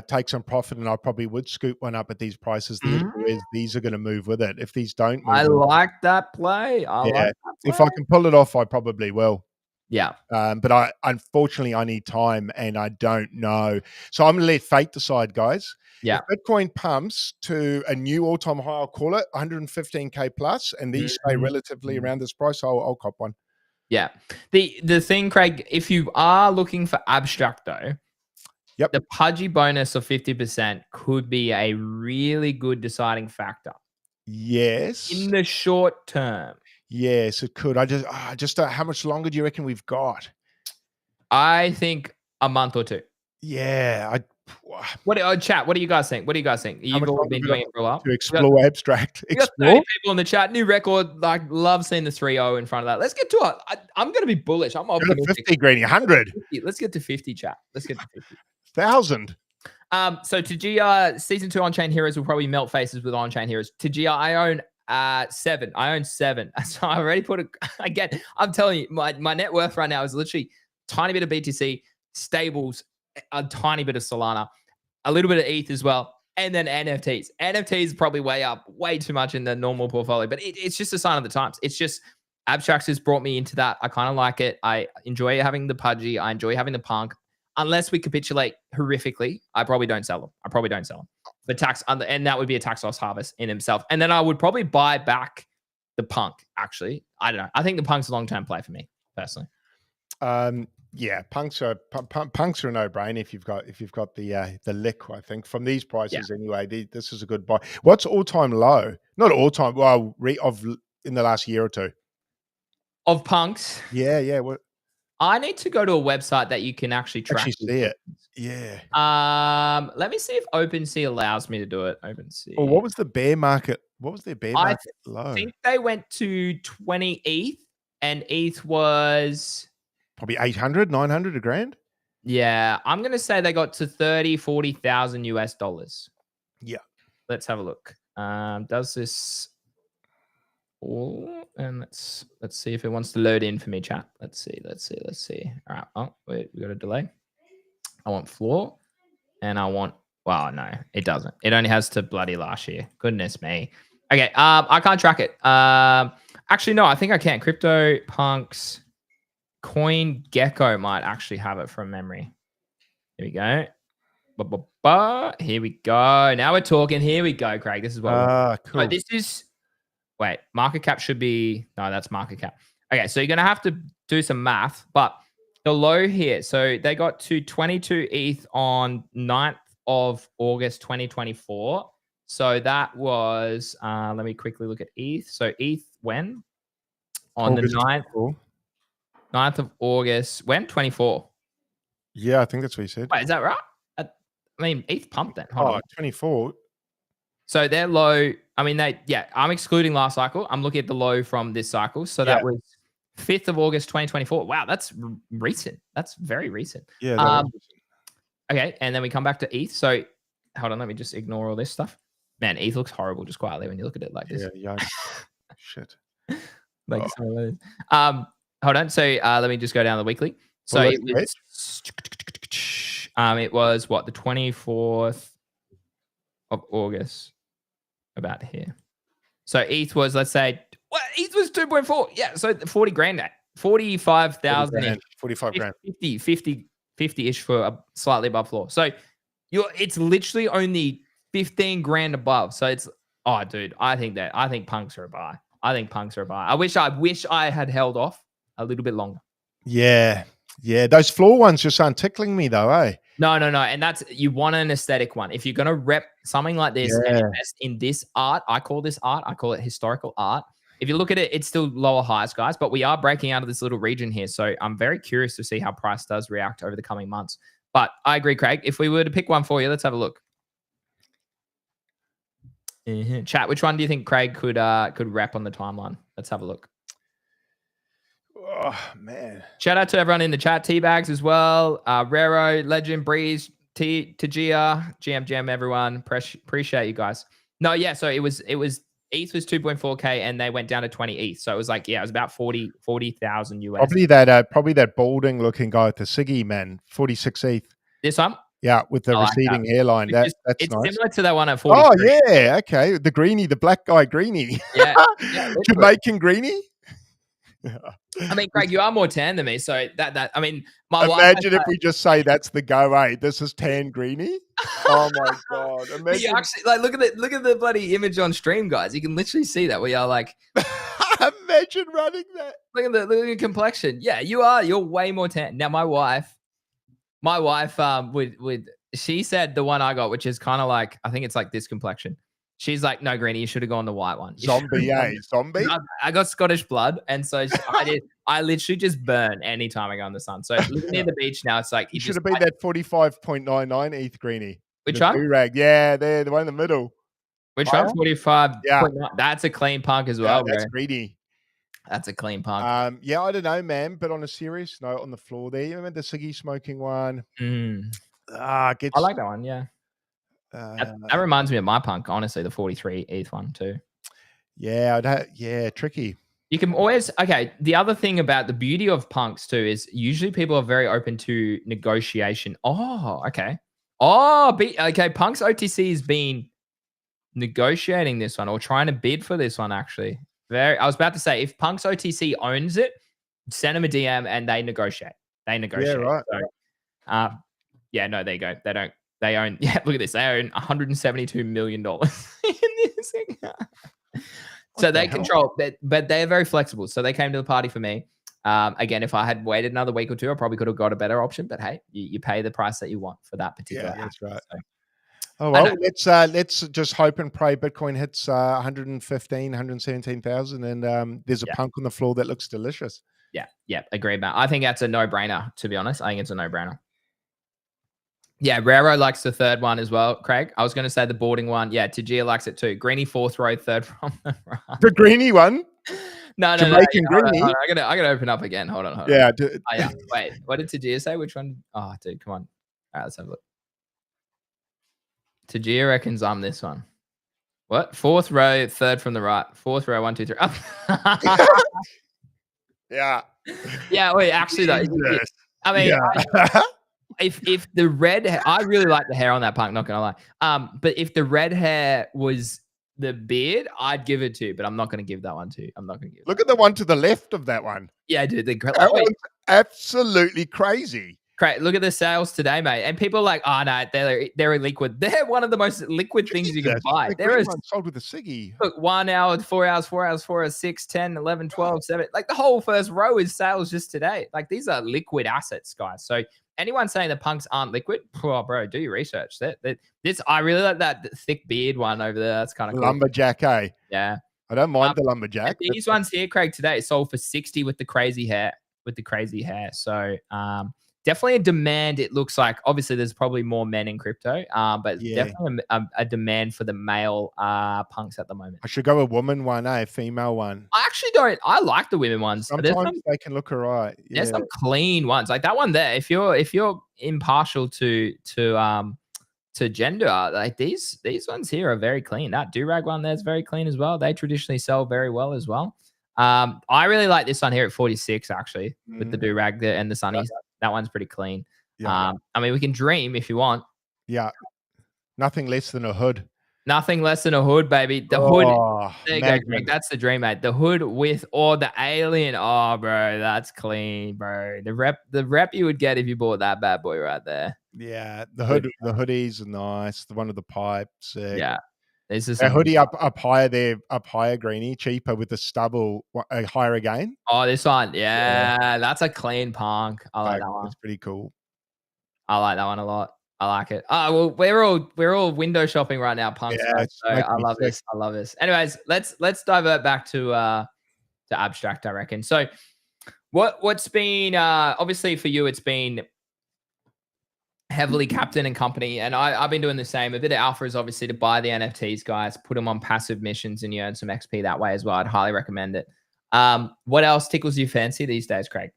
take some profit, and I probably would scoop one up at these prices. The issue is these are going to move with it. If these don't move, I like that play. If I can pull it off, I probably will. Yeah. But unfortunately I need time and I don't know. So I'm going to let fate decide, guys. Yeah. If Bitcoin pumps to a new all-time high, I'll call it 115K plus, and these stay relatively around this price, I'll cop one. Yeah. The thing, Craig, if you are looking for abstract though, the pudgy bonus of 50% could be a really good deciding factor. Yes. In the short term. Yes, it could. I just how much longer do you reckon we've got? I think a month or two. Yeah. Chat, what do you guys think? You've all been doing it for a while. To explore abstract. We got 30 people in the chat. New record. Like, love seeing the 3-0 in front of that. Let's get to it. I'm going to be bullish. I'm optimistic. 50, Greeny, 100. Let's get to 50, chat. Let's get to 50. 1,000. So Tajia, season 2 on-chain heroes will probably melt faces with on-chain heroes. Tajia, I own 7. I own 7. So I already put again, I'm telling you, my net worth right now is literally tiny bit of BTC, stables, a tiny bit of Solana, a little bit of ETH as well, and then NFTs. NFTs probably way too much in the normal portfolio, but it's just a sign of the times. It's just Abstracts has brought me into that. I kind of like it. I enjoy having the pudgy. I enjoy having the punk. Unless we capitulate horrifically, I probably don't sell them. The tax, and that would be a tax loss harvest in himself. And then I would probably buy back the punk. Actually, I don't know. I think the punk's a long-term play for me personally. Yeah, punks are a no-brainer if you've got the lick. I think from these prices anyway, this is a good buy. What's all-time low? Not all-time. Well, in the last year or two of punks. Yeah. What? I need to go to a website that you can actually track. See it. Yeah. Let me see if OpenSea allows me to do it. OpenSea. Well, what was the bear market? What was their bear market low? I think they went to 20 ETH, and ETH was probably 800, 900 a grand. Yeah, I'm gonna say they got to 40,000 US dollars. Yeah. Let's have a look. Does this? Oh, and let's see if it wants to load in for me, chat. Let's see. All right. Oh, wait, we got a delay. I want floor, and I want. Wow, no, it doesn't. It only has to bloody last year. Goodness me. Okay. I can't track it. Actually, no, I think I can. Crypto Punks, Coin Gecko might actually have it from memory. Here we go. Here we go. Now we're talking. Here we go, Craig. This is what. Cool. Oh, this is. Wait, market cap should be. No, that's market cap. Okay, so you're gonna have to do some math, but the low here. So they got to 22 ETH on 9th of August 2024. So that was. Let me quickly look at ETH. So ETH when on August the 9th of August. When 24. Yeah, I think that's what you said. Wait, is that right? I mean, ETH pumped then. Hold on. 24. So they're low. I mean, I'm excluding last cycle. I'm looking at the low from this cycle. So that was 5th of August, 2024. Wow, that's recent. That's very recent. Yeah. Okay, and then we come back to ETH. So hold on, let me just ignore all this stuff. Man, ETH looks horrible just quietly when you look at it like this. Yeah, shit. Like hold on. So let me just go down the weekly. So it was what, the 24th of August, about here. So ETH was, let's say, ETH was 2.4. Yeah, so 40 grand, 45,000. 45 grand. 50-ish for slightly above floor. So it's literally only 15 grand above. So it's, dude, I think punks are a buy. I wish I had held off a little bit longer. Yeah. Those floor ones just aren't tickling me though, eh? No. And that's, you want an aesthetic one. If you're going to rep something like this and invest in this art, I call this art. I call it historical art. If you look at it, it's still lower highs, guys, but we are breaking out of this little region here. So I'm very curious to see how price does react over the coming months. But I agree, Craig. If we were to pick one for you, let's have a look. Chat, which one do you think Craig could rep on the timeline? Let's have a look. Oh man! Shout out to everyone in the chat. Teabags as well. Rero, Legend, Breeze, Tajia, GM, everyone. Appreciate you guys. No, yeah. So it was ETH was 2.4K and they went down to 20 ETH. So it was like, yeah, it was about 40,000 US. Probably that balding looking guy with the Siggy, man. 46 ETH. This one? Yeah, with the receding hairline. That's it's nice. similar to that one at 43. Oh yeah, okay. The greenie, the black guy greenie. Yeah. Jamaican greenie. I mean, Craig, you are more tan than me, so that I mean, my imagine if we just say that's the go. Hey, this is tan greenie. Oh my god! Imagine you actually like look at the bloody image on stream, guys. You can literally see that we are like. Imagine running that. Look at the complexion. Yeah, you're way more tan. Now my wife would she said the one I got, which is kind of like I think it's like this complexion. She's like, no, Greenie, you should have gone the white one. Zombie. I got Scottish blood, and so I literally just burn anytime I go in the sun. So living near the beach now, it's like you should have been that 45.99 ETH Greenie. Which one? Rag. Yeah, there, the one in the middle. Which one? 45. Yeah, that's a clean punk as well. That's greedy. That's a clean punk. Yeah, I don't know, man. But on a serious note, on the floor there, you remember the Siggy smoking one? I like that one. Yeah. That reminds me of my punk, honestly, the 43 ETH one too. Yeah, tricky. You can always the other thing about the beauty of punks too is usually people are very open to negotiation. Okay. Punks OTC has been negotiating this one or trying to bid for this one actually. I was about to say if Punks OTC owns it, send them a DM and they negotiate. Yeah, right. So, no, there you go. They own, look at this. They own $172 million in this thing. So they control, but they're very flexible. So they came to the party for me. Again, if I had waited another week or two, I probably could have got a better option. But hey, you pay the price that you want for that particular. Yeah, that's right. So, oh well, let's just hope and pray Bitcoin hits 117,000, and there's a punk on the floor that looks delicious. Yeah, agreed, Matt. I think that's a no-brainer. To be honest, I think it's a no-brainer. Yeah, Rero likes the third one as well, Craig. I was going to say the boarding one. Yeah, Tajia likes it too. Greenie fourth row, third from the right. The Greenie one? No. Jamaican Greenie? I gotta open up again. Hold on. Yeah. Wait, what did Tajia say? Which one? Oh, dude, come on. All right, let's have a look. Tajia reckons I'm this one. What? Fourth row, third from the right. Fourth row, 1, 2, 3. Yeah. Yeah, wait, actually, though. I mean, if the red hair, I really like the hair on that punk, not gonna lie. But if the red hair was the beard, I'd give it to, but I'm not gonna give that one to. I'm not gonna give. Look at the one to the left of that one. Yeah, dude, that one's absolutely crazy. Great. Look at the sales today, mate. And people are like, oh no, they're liquid. They're one of the most liquid things you can buy. There is sold with a Siggy. Look, 1 hour, 4 hours, 4 hours, 4 hours, 6, 10, 11, 12, 7. Like the whole first row is sales just today. Like these are liquid assets, guys. So anyone saying the punks aren't liquid, bro, do your research. I really like that thick beard one over there. That's kind of cool. Lumberjack, eh? Yeah. I don't mind the lumberjack. These ones here, Craig, today sold for 60 with the crazy hair. So definitely a demand. It looks like obviously there's probably more men in crypto, but definitely a demand for the male punks at the moment. I should go a woman one, a female one. I actually don't. I like the women ones. Sometimes they can look alright. Yeah. There's some clean ones like that one there. If you're impartial to gender, like these ones here are very clean. That do-rag one there's very clean as well. They traditionally sell very well as well. I really like this one here at 46 actually with the do-rag and the sunnies. That one's pretty clean. I mean, we can dream if you want. Yeah. Nothing less than a hood. Nothing less than a hood, baby. The hood. There you go, Greg. That's the dream, mate. The hood with or the alien. Oh, bro, that's clean, bro. The rep you would get if you bought that bad boy right there. Yeah, the hoodies are nice. The one with the pipes. Yeah. This is a hoodie up higher there, up higher, Greenie, cheaper with the stubble higher again. Oh, this one. Yeah, that's a clean punk. I like that one. It's pretty cool. I like that one a lot. I like it. Oh, well, we're all window shopping right now, punks. Yeah, so I love this. I love this. Anyways, let's divert back to abstract, I reckon. So what's been obviously for you, it's been heavily Captain and company, and I've been doing the same. A bit of alpha is obviously to buy the NFTs, guys, put them on passive missions, and you earn some XP that way as well. I'd highly recommend it. What else tickles your fancy these days, Craig?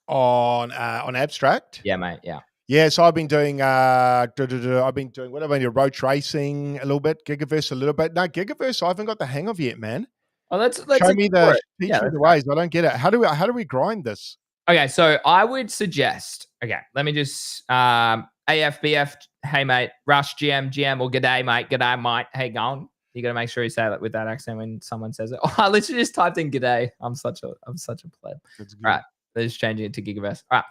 On Abstract? Yeah, mate. Yeah. Yeah, so I've been doing what have I been doing? Roach racing a little bit, Gigaverse a little bit. No, Gigaverse I haven't got the hang of yet, man. Oh, let's teach me the ways. Great. I don't get it. How do we grind this? Okay, so I would suggest. Okay, let me just AFBF. Hey mate, Rush GM or g'day mate, g'day mate. Hey going. You got to make sure you say that with that accent when someone says it. Oh, I literally just typed in g'day. I'm such a pleb. All right, they're just changing it to Gigaverse. All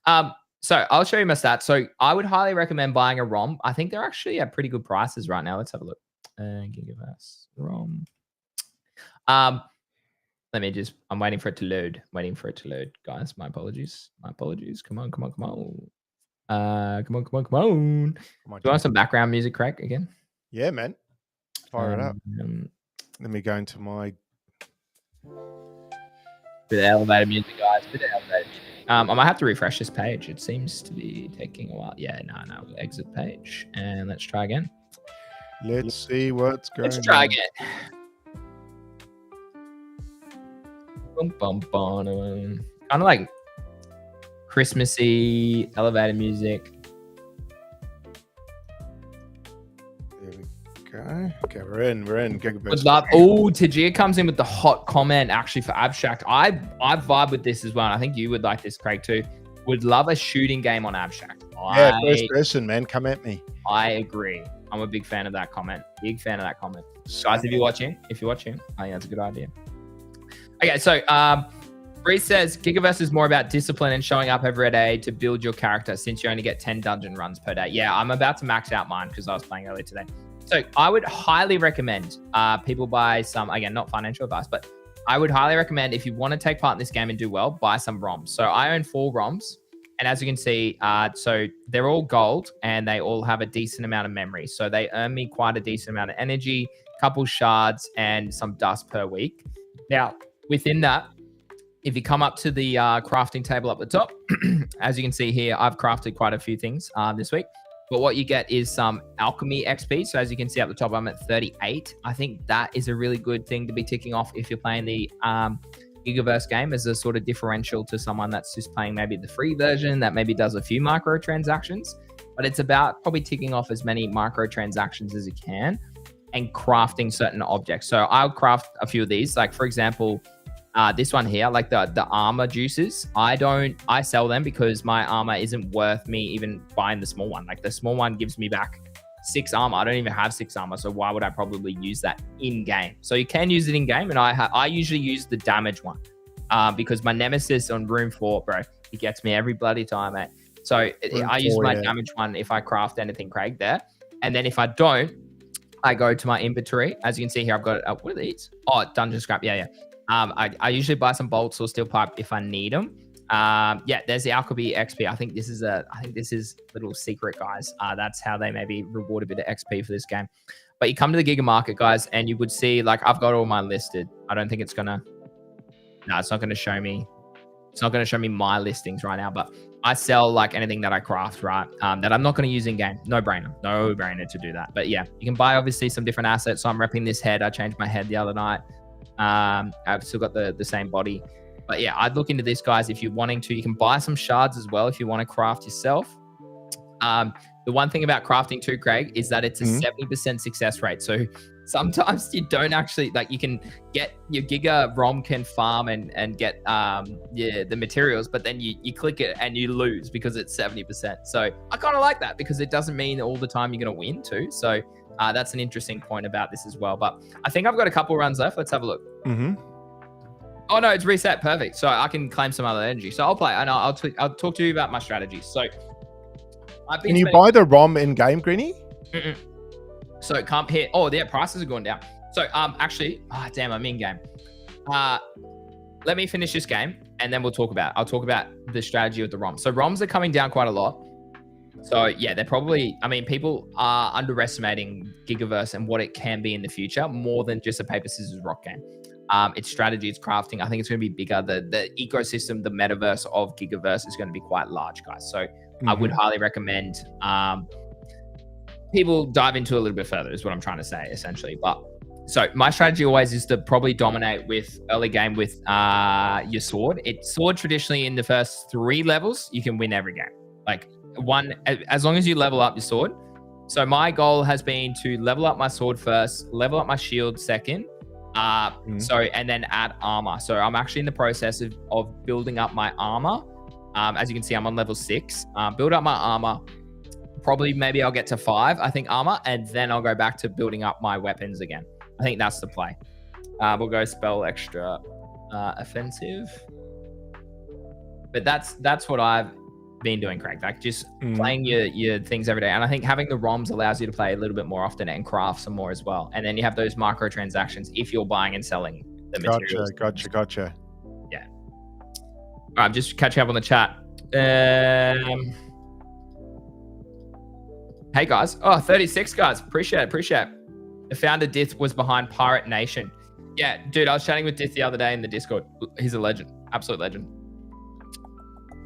right. So I'll show you my stats. So I would highly recommend buying a ROM. I think they're actually at pretty good prices right now. Let's have a look. Gigaverse ROM. Let me just. I'm waiting for it to load. Guys. My apologies. Come on. Come on. Do you want some background music, Craig? Again? Yeah, man. Fire it up. Let me go into my. Bit of elevated music, guys. I might have to refresh this page. It seems to be taking a while. Yeah, no. We'll exit page and let's try again. Let's see what's going on. Let's try again. Kind of like Christmassy elevated music. There we go. Okay, we're in. Would love. Oh, Tajir comes in with the hot comment actually for Abstract. I vibe with this as well. And I think you would like this, Craig, too. Would love a shooting game on Abstract. Yeah, first person, man. Come at me. I agree. I'm a big fan of that comment. Guys, if you're watching, I think that's a good idea. Okay, so Bree says Gigaverse is more about discipline and showing up every day to build your character since you only get 10 dungeon runs per day. Yeah, I'm about to max out mine because I was playing earlier today. So I would highly recommend people buy some, again, not financial advice, but I would highly recommend if you want to take part in this game and do well, buy some ROMs. So I own 4 ROMs. And as you can see, so they're all gold and they all have a decent amount of memory. So they earn me quite a decent amount of energy, couple shards, and some dust per week. Now, within that, if you come up to the crafting table up the top, as you can see here, I've crafted quite a few things this week. But what you get is some alchemy XP. So as you can see up the top, I'm at 38. I think that is a really good thing to be ticking off if you're playing the Gigaverse game as a sort of differential to someone that's just playing maybe the free version that maybe does a few microtransactions. But it's about probably ticking off as many microtransactions as you can and crafting certain objects. So I'll craft a few of these. Like, for example, this one here, like the armor juices, I sell them because my armor isn't worth me even buying the small one. Like the small one gives me back 6 armor. I don't even have 6 armor. So why would I probably use that in game? So you can use it in game. And I usually use the damage one because my nemesis on room 4, bro, he gets me every bloody time, mate. So I use my damage one if I craft anything, Craig, there. And then if I don't, I go to my inventory. As you can see here, I've got, what are these? Oh, dungeon scrap. Yeah. I usually buy some bolts or steel pipe if I need them. Yeah, there's the alchemy XP. I think this is a little secret, guys. That's how they maybe reward a bit of XP for this game. But you come to the Giga Market, guys, and you would see, like, I've got all mine listed. I don't think it's not going to show me. It's not going to show me my listings right now, but I sell like anything that I craft, right? That I'm not going to use in game. No brainer to do that. But yeah, you can buy obviously some different assets. So I'm repping this head. I changed my head the other night. I've still got the same body. But yeah, I'd look into this, guys, if you're wanting to. You can buy some shards as well if you want to craft yourself. The one thing about crafting too, Craig, is that it's a 70% success rate. So sometimes you don't actually, like, you can get your Giga ROM can farm and get the materials, but then you click it and you lose because it's 70%. So I kind of like that because it doesn't mean all the time you're going to win too. So that's an interesting point about this as well. But I think I've got a couple runs left. Let's have a look. Oh no, it's reset. Perfect. So I can claim some other energy. So I'll play and I'll talk to you about my strategies. So can you buy the ROM in game, Greeny? So it can't hit. Oh, yeah, prices are going down. So actually, damn, I'm in game. Let me finish this game and then I'll talk about the strategy with the ROM. So ROMs are coming down quite a lot. So yeah, they're probably, I mean, people are underestimating Gigaverse and what it can be in the future more than just a paper, scissors, rock game. Its strategy, its crafting, I think it's going to be bigger. The ecosystem, the metaverse of Gigaverse is going to be quite large, guys. So I would highly recommend people dive into it a little bit further is what I'm trying to say, essentially. But So my strategy always is to probably dominate with early game with your sword. Sword traditionally in the first 3 levels, you can win every game. Like as long as you level up your sword. So my goal has been to level up my sword first, level up my shield second, and then add armor. So I'm actually in the process of building up my armor. As you can see, I'm on level 6. Build up my armor. Probably maybe I'll get to 5, I think, armor, and then I'll go back to building up my weapons again. I think that's the play. We'll go spell extra offensive. But that's what I've been doing, Craig. Like just playing your things every day. And I think having the ROMs allows you to play a little bit more often and craft some more as well. And then you have those microtransactions if you're buying and selling the materials. Gotcha. Yeah. All right, I'm just catching up on the chat. Hey guys. Oh, 36 guys. Appreciate it. The founder Dith was behind Pirate Nation. Yeah, dude, I was chatting with Dith the other day in the Discord. He's a legend. Absolute legend.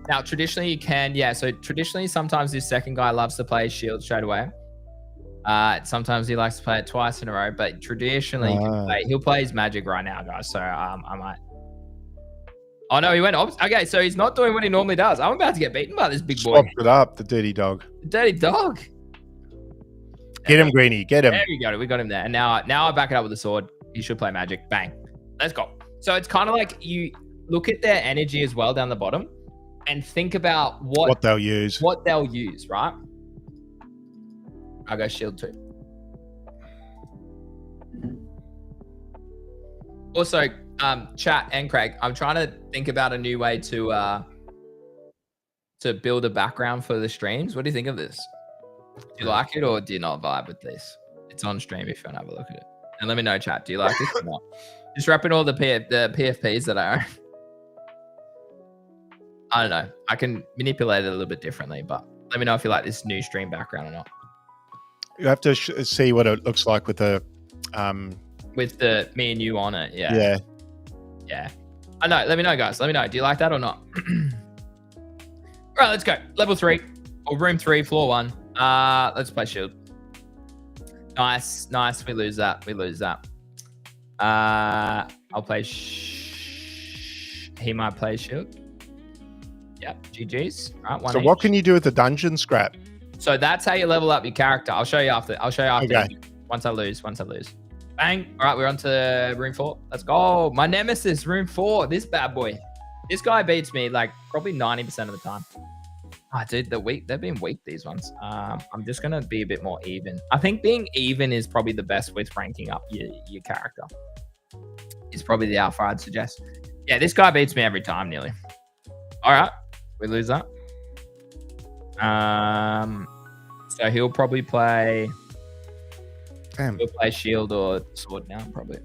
Now, traditionally you can, so traditionally sometimes this second guy loves to play shield straight away. Sometimes he likes to play it twice in a row, but traditionally he'll play his magic right now, guys. So I might. Oh no, he went okay, so he's not doing what he normally does. I'm about to get beaten by this big boy. Swapped it up, the dirty dog. The dirty dog. Get him, Greenie. Get him. There we go. We got him there. And now I back it up with the sword. He should play magic. Bang. Let's go. So it's kind of like you look at their energy as well down the bottom and think about what they'll use. Right? I'll go shield 2. Also, chat and Craig, I'm trying to think about a new way to build a background for the streams. What do you think of this? Do you like it or do you not vibe with this? It's on stream if you want to have a look at it. And let me know, chat. Do you like this or not? Just wrapping all the PFPs that I own. I don't know. I can manipulate it a little bit differently, but let me know if you like this new stream background or not. You have to see what it looks like with the me and you on it. Yeah. I know. Let me know, guys. Let me know. Do you like that or not? All right, let's go. Level 3 or room 3, floor 1. Let's play shield. Nice. We lose that. I'll play. He might play shield. Yep. GG's. All right. So what can you do with the dungeon scrap? So that's how you level up your character. I'll show you after. Okay. Once I lose. Bang. All right, we're on to room 4. Let's go. My nemesis, room 4. This bad boy. This guy beats me like probably 90% of the time. Oh, dude, they've been weak, these ones. I'm just going to be a bit more even. I think being even is probably the best with ranking up your character. It's probably the alpha I'd suggest. Yeah, this guy beats me every time, nearly. All right, we lose that. So he'll probably play... He'll play shield or sword now, probably.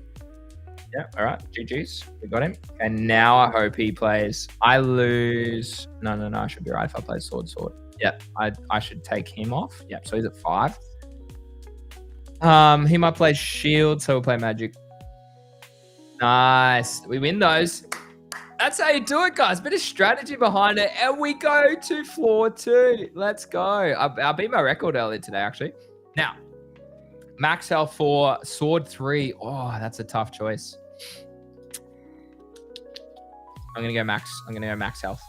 Yeah, all right. GG's. We got him. And now I hope he plays... I lose... No. I should be right if I play sword. Yeah, I should take him off. Yeah, so he's at 5. He might play shield, so we'll play magic. Nice. We win those. That's how you do it, guys. Bit of strategy behind it. And we go to floor 2. Let's go. I beat my record earlier today, actually. Now, max health for sword 3. Oh, that's a tough choice. I'm gonna go max health.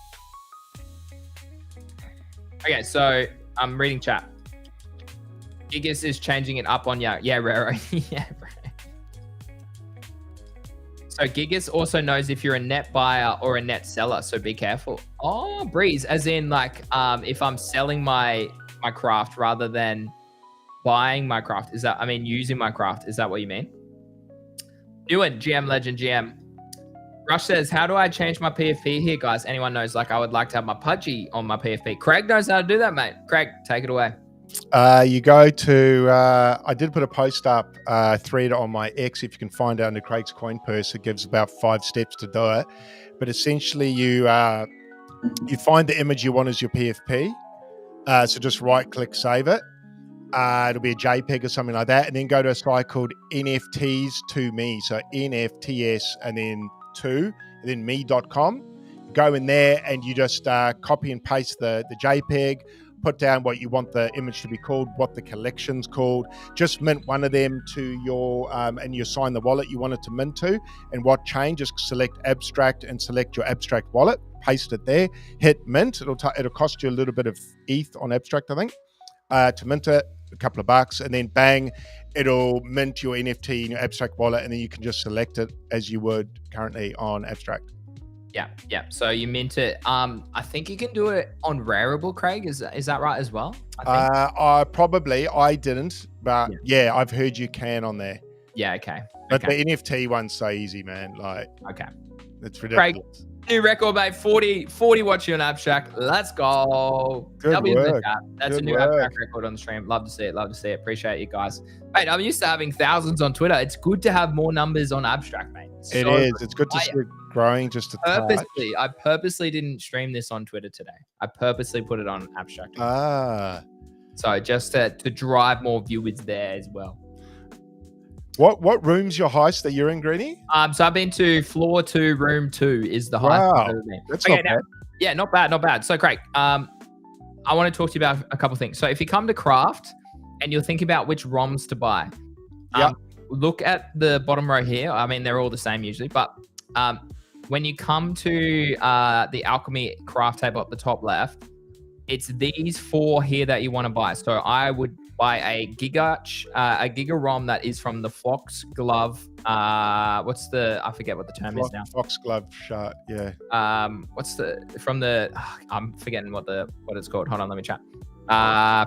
Okay, so I'm reading chat. Gigas is changing it up on you. Yeah, Rero. Yeah, bro. So Gigas also knows if you're a net buyer or a net seller, so be careful. Oh, Breeze, as in like if I'm selling my craft rather than buying my craft. Using my craft. Is that what you mean? Ewan, GM Legend GM. Rush says, how do I change my PFP here, guys? Anyone knows? Like, I would like to have my Pudgy on my PFP. Craig knows how to do that, mate. Craig, take it away. You go to, I did put a post up thread on my X. If you can find it under Craig's Coin Purse, it gives about 5 steps to do it. But essentially, you find the image you want as your PFP. So just right click, save it. It'll be a JPEG or something like that. And then go to a site called NFTs to me. So NFTS and then me.com. Go in there and you just copy and paste the JPEG, put down what you want the image to be called, what the collection's called. Just mint one of them to your, and you assign the wallet you want it to mint to. And what change, just select Abstract and select your Abstract wallet, paste it there, hit mint. It'll cost you a little bit of ETH on Abstract, I think, to mint it, a couple of bucks, and then bang, it'll mint your NFT in your Abstract wallet, and then you can just select it as you would currently on Abstract. Yeah. So you mint it. I think you can do it on Rarible, Craig. Is that right as well? I didn't, but yeah, I've heard you can on there. Yeah, okay. But the NFT one's so easy, man. Like, okay, it's ridiculous. Craig, new record, mate. 40 watching on Abstract. Let's go. Good work. That's a new Abstract record on the stream. Love to see it. Appreciate you guys. Mate, I'm used to having thousands on Twitter. It's good to have more numbers on Abstract, mate. It is. It's good to see it growing just a touch. I purposely didn't stream this on Twitter today. I purposely put it on Abstract. So just to drive more viewers there as well. What room's your heist that you're in, Greeny? So I've been to floor 2, room 2 is the heist. Wow, that's not bad. Yeah, not bad. So Craig, I want to talk to you about a couple things. So if you come to craft and you'll think about which ROMs to buy, look at the bottom row here. I mean, they're all the same usually, but when you come to the alchemy craft table at the top left, it's these 4 here that you want to buy. So I would buy a Giga ROM that is from the Foxglove. I forget what the term is now. Foxglove shot, yeah. I'm forgetting what it's called. Hold on, let me chat.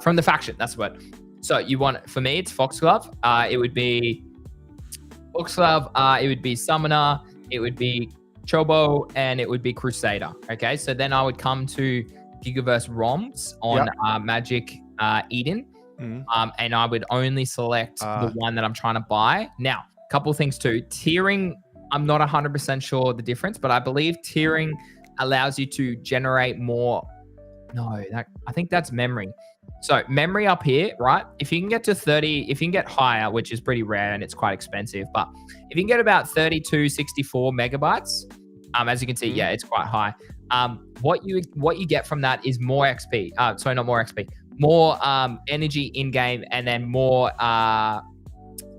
From the faction, that's the word. So you want, for me, it's Foxglove. It would be Foxglove. It would be Summoner. It would be Chobo, and it would be Crusader. Okay, so then I would come to Gigaverse ROMs on Magic Eden. And I would only select the one that I'm trying to buy. Now, a couple of things too. Tiering, I'm not 100% sure the difference, but I believe tiering allows you to generate more. I think that's memory. So memory up here, right? If you can get to 30, if you can get higher, which is pretty rare and it's quite expensive, but if you can get about 3264 megabytes, as you can see, it's quite high. What you get from that is more XP. Sorry, not more XP. More energy in game, and then more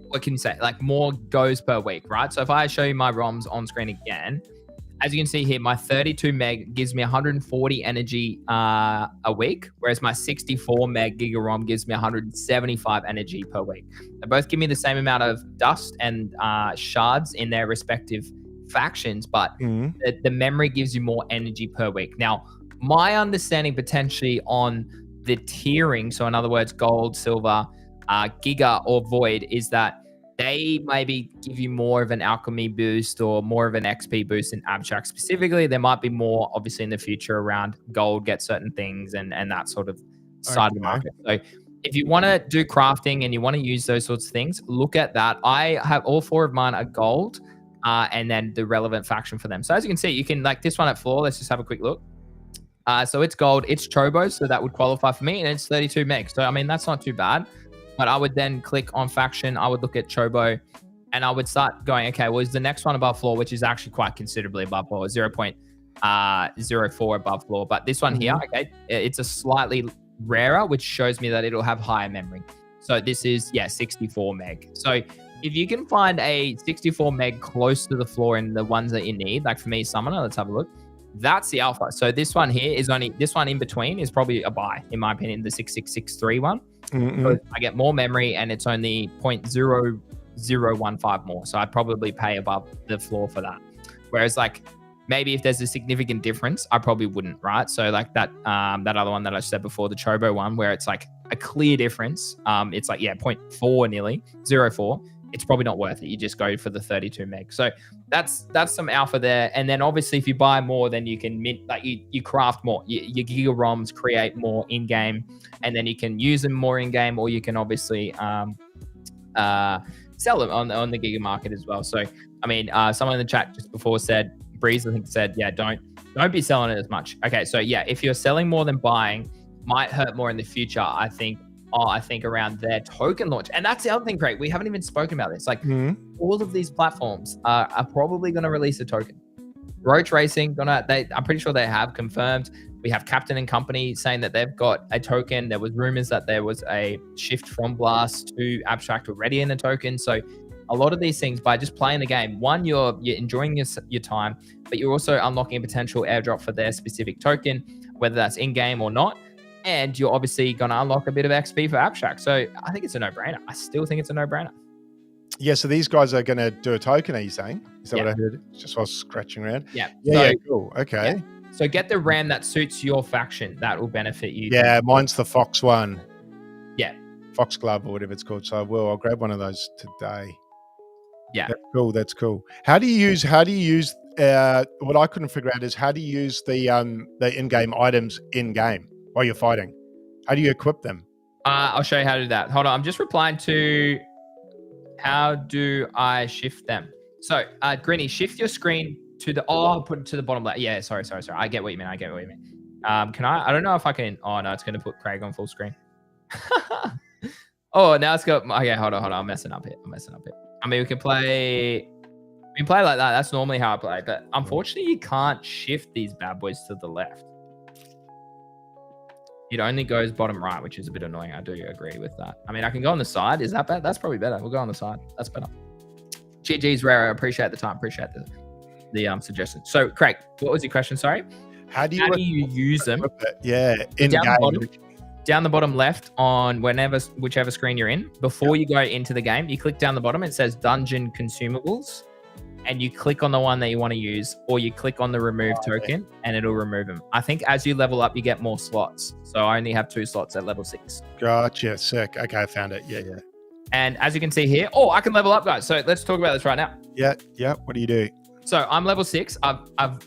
what can you say? Like more goes per week, right? So if I show you my ROMs on screen again, as you can see here, my 32 meg gives me 140 energy a week, whereas my 64 meg Giga ROM gives me 175 energy per week. They both give me the same amount of dust and shards in their respective factions, but the memory gives you more energy per week. Now, my understanding potentially on the tiering, so in other words, gold, silver, Giga, or Void, is that they maybe give you more of an alchemy boost or more of an XP boost in Abstract specifically. There might be more, obviously, in the future around gold, get certain things and that sort of side of the market. So if you want to do crafting and you want to use those sorts of things, look at that. I have all 4 of mine are gold, and then the relevant faction for them. So as you can see, you can, like this one at floor, let's just have a quick look. So it's gold, it's Chobo, so that would qualify for me, and it's 32 meg. So, I mean, that's not too bad. But I would then click on faction, I would look at Chobo, and I would start going, okay, well, is the next one above floor, which is actually quite considerably above floor, 0.04 above floor. But this one here, okay, it's a slightly rarer, which shows me that it'll have higher memory. So this is, 64 meg. So if you can find a 64 meg close to the floor in the ones that you need, like for me, Summoner, let's have a look. That's the alpha. So this one here is only, this one in between is probably a buy, in my opinion, the 6663 one. So I get more memory and it's only 0.0015 more. So I'd probably pay above the floor for that. Whereas like maybe if there's a significant difference, I probably wouldn't, right? So like that that other one that I said before, the Chobo one, where it's like a clear difference. It's like, 0.4 nearly, 0.4. It's probably not worth it. You just go for the 32 meg. So that's some alpha there. And then obviously if you buy more, then you can mint, like you craft more. Your Giga ROMs create more in-game, and then you can use them more in-game, or you can obviously sell them on the Giga market as well. So, I mean, someone in the chat just before said, Breeze, I think said, don't be selling it as much. Okay, so if you're selling more than buying, might hurt more in the future, I think around their token launch. And that's the other thing, Craig. We haven't even spoken about this. Like all of these platforms are probably going to release a token. Roach Racing, I'm pretty sure they have confirmed. We have Captain and Company saying that they've got a token. There was rumors that there was a shift from Blast to Abstract already in a token. So a lot of these things, by just playing the game, one, you're enjoying your time, but you're also unlocking a potential airdrop for their specific token, whether that's in-game or not. And you're obviously going to unlock a bit of XP for Abstract. So I think it's a no-brainer. I still think it's a no-brainer. Yeah, so these guys are going to do a token, are you saying? Is that Yeah. what I heard? Just while scratching around? Yeah. Yeah, cool. Okay. Yeah. So get the RAM that suits your faction. That will benefit you. Yeah, mine's the Fox one. Yeah. Fox Glove or whatever it's called. So I'll grab one of those today. Yeah. That's cool. How do you use what I couldn't figure out is how do you use the in-game items in-game while you're fighting? How do you equip them? I'll show you how to do that. Hold on. I'm just replying to how do I shift them? So, Grinny, shift your screen to the, I'll put it to the bottom left. Yeah, sorry. I get what you mean. Can I don't know if I can, oh no, it's going to put Craig on full screen. Oh, now it's got, okay, hold on. I'm messing up here. I mean, we can play like that. That's normally how I play, but unfortunately you can't shift these bad boys to the left. It only goes bottom right, which is a bit annoying. I do agree with that. I mean, I can go on the side. Is that bad? That's probably better. We'll go on the side. That's better. GG's Rare. I appreciate the time. Appreciate the suggestion. So, Craig, what was your question? Sorry. How do you use them? Yeah, in down the bottom left on whichever screen you're in. Before you go into the game, you click down the bottom. It says Dungeon Consumables, and you click on the one that you want to use, or you click on the remove token, and it'll remove them. I think as you level up, you get more slots. So I only have 2 slots at level 6. Gotcha. Sick. Okay, I found it. Yeah. And as you can see here, I can level up, guys. So let's talk about this right now. Yeah. What do you do? So I'm level 6. I've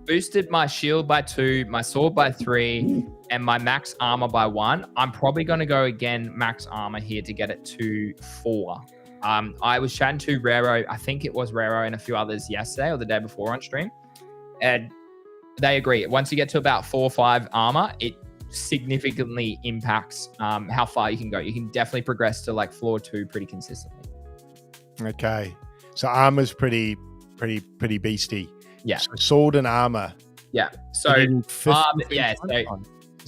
boosted my shield by 2, my sword by 3, and my max armor by 1. I'm probably going to go again max armor here to get it to 4. I was chatting to Raro, I think it was Raro and a few others yesterday or the day before on stream, and they agree. Once you get to about 4 or 5 armor, it significantly impacts how far you can go. You can definitely progress to like floor 2 pretty consistently. Okay, so armor's pretty beastie. Yeah. So sword and armor. Yeah. So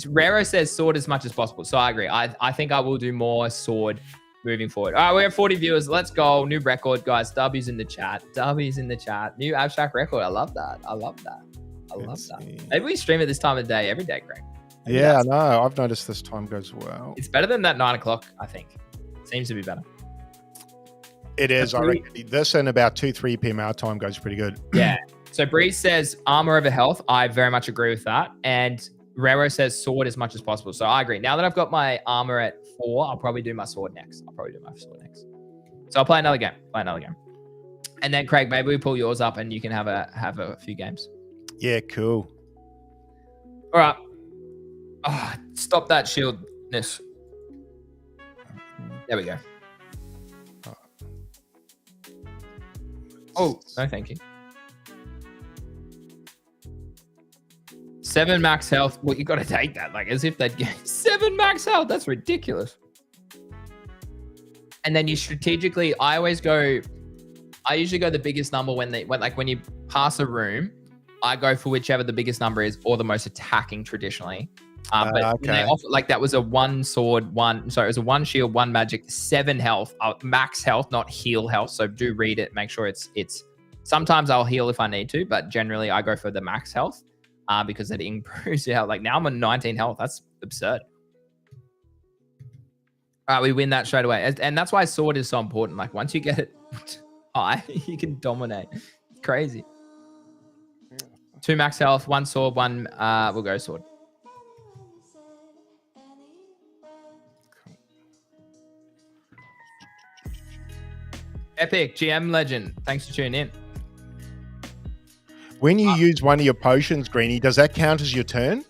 Raro says sword as much as possible. So I agree. I think I will do more sword moving forward. All right, we have 40 viewers. Let's go. New record, guys. W's in the chat. New abstract record. I love that. Maybe we stream at this time of day every day, Greg. Yeah, I know. I've noticed this time goes well. It's better than that 9 o'clock, I think. Seems to be better. It is. I reckon this and about 2-3 p.m. our time goes pretty good. Yeah. So Breeze says armor over health. I very much agree with that. And Rero says sword as much as possible. So I agree. Now that I've got my armor at 4, I'll probably do my sword next. So I'll play another game. And then Craig, maybe we pull yours up and you can have a few games. Yeah, cool. All right. Oh, stop that shieldness. There we go. Oh, no, thank you. 7 max health. Well, you got to take that, like as if they'd get 7 max health. That's ridiculous. And then you strategically, I usually go the biggest number when you pass a room, I go for whichever the biggest number is or the most attacking traditionally. But okay. They offer, like that was a 1 sword, it was a 1 shield, 1 magic, 7 health, max health, not heal health. So do read it, make sure it's, sometimes I'll heal if I need to, but generally I go for the max health because it improves your health. Like now I'm on 19 health. That's absurd. All right, we win that straight away. And that's why sword is so important. Like once you get it high, you can dominate. It's crazy. 2 max health, 1 sword, 1, we'll go sword. Epic GM legend. Thanks for tuning in. When you use one of your potions, Greenie, does that count as your turn?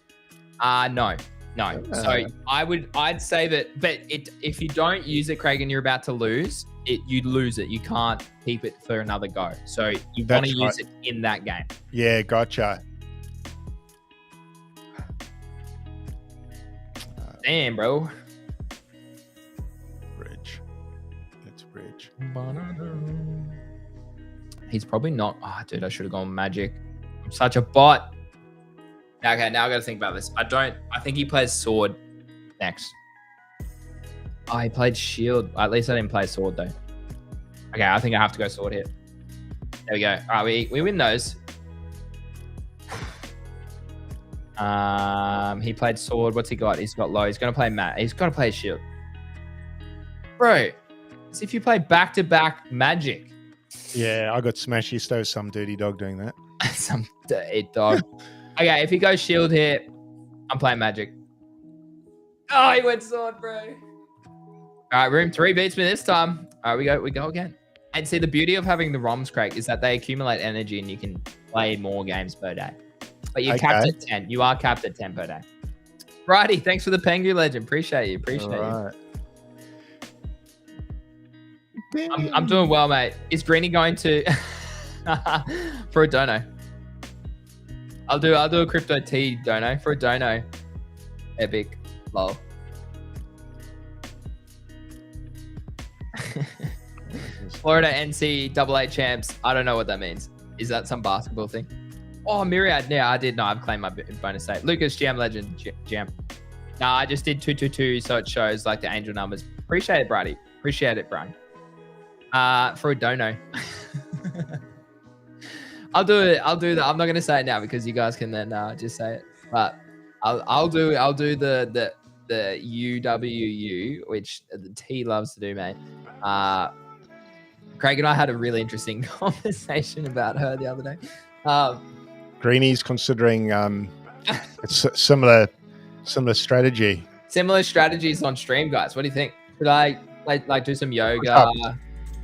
No. So I'd say that, but if you don't use it, Craig, and you're about to lose it, you lose it. You can't keep it for another go. So you want to use it in that game. Yeah, gotcha. Damn, bro. Bridge. He's probably not. Oh, dude, I should have gone magic. I'm such a bot. Okay, now I got to think about this. I think he plays sword next. Oh, he played shield. At least I didn't play sword though. Okay, I think I have to go sword here. There we go. All right, we win those. He played sword. What's he got? He's got low. He's gonna play mat. He's gotta play shield. Bro, as if you play back-to-back magic. Yeah, I got smashy stove. Some dirty dog doing that. Some dirty dog. Okay, if he goes shield here, I'm playing magic. Oh, he went sword, bro. All right, room 3 beats me this time. All right, we go again. And see, the beauty of having the ROMs, Craig, is that they accumulate energy and you can play more games per day. But you're capped at 10. You are capped at 10 per day. Righty, thanks for the Pengu legend. Appreciate you. I'm doing well, mate. Is Greeny going to for a dono? I'll do a crypto T dono for a dono. Epic. Lol. Florida NCAA champs. I don't know what that means. Is that some basketball thing? Oh, Myriad. Yeah, I did. No, I've claimed my bonus state. Lucas, GM legend. GM. No, I just did 222, so it shows like the angel numbers. Appreciate it, Brady. Appreciate it, Brian. For a dono. I'll do it. I'm not gonna say it now because you guys can then just say it. But I'll do the UWU, which the T loves to do, mate. Craig and I had a really interesting conversation about her the other day. Greeny's considering similar strategy. Similar strategies on stream, guys. What do you think? Should I like do some yoga?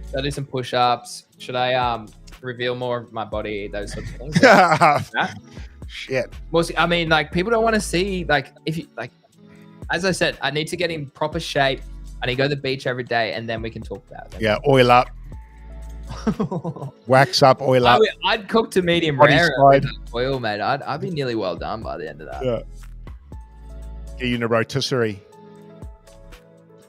Should I do some push-ups? Should I reveal more of my body? Those sorts of things. Shit. Well, I mean, like people don't want to see like if you like. As I said, I need to get in proper shape. I need to go to the beach every day, and then we can talk about it. Yeah, oil up. Wax up, oil up. I'd cook to medium rare with oil, mate. I'd be nearly well done by the end of that. Yeah. Get you in a rotisserie.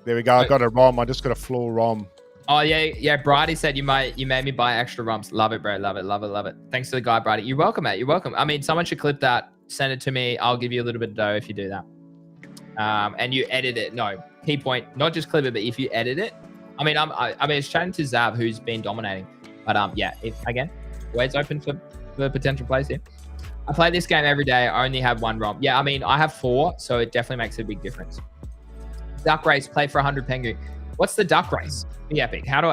There we go. I got a ROM. I just got a floor ROM. Oh yeah. Bridie said you made me buy extra ROMs. Love it, bro. Love it. Thanks to the guy, Bridie. You're welcome, mate. You're welcome. I mean, someone should clip that, send it to me. I'll give you a little bit of dough if you do that. And you edit it. No, key point, not just clip it, but if you edit it. I mean, it's chatting to Zav, who's been dominating. But yeah, always open for potential plays here. I play this game every day. I only have 1 ROM. Yeah, I mean, I have 4, so it definitely makes a big difference. Duck race, play for 100 Pengu. What's the duck race? Be epic. How do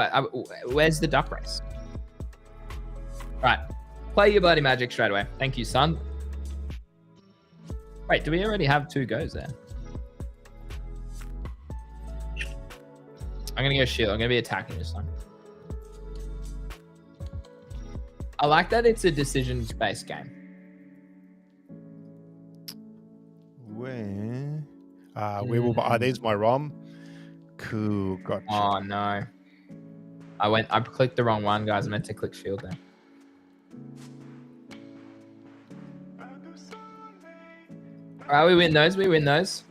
where's the duck race? Right, play your bloody magic straight away. Thank you, son. Wait, do we already have 2 goes there? I'm going to go shield. I'm going to be attacking this time. I like that it's a decisions-based game. Where there's my ROM. Cool, gotcha. Oh, no. I clicked the wrong one, guys. I meant to click shield there. All right, we win those.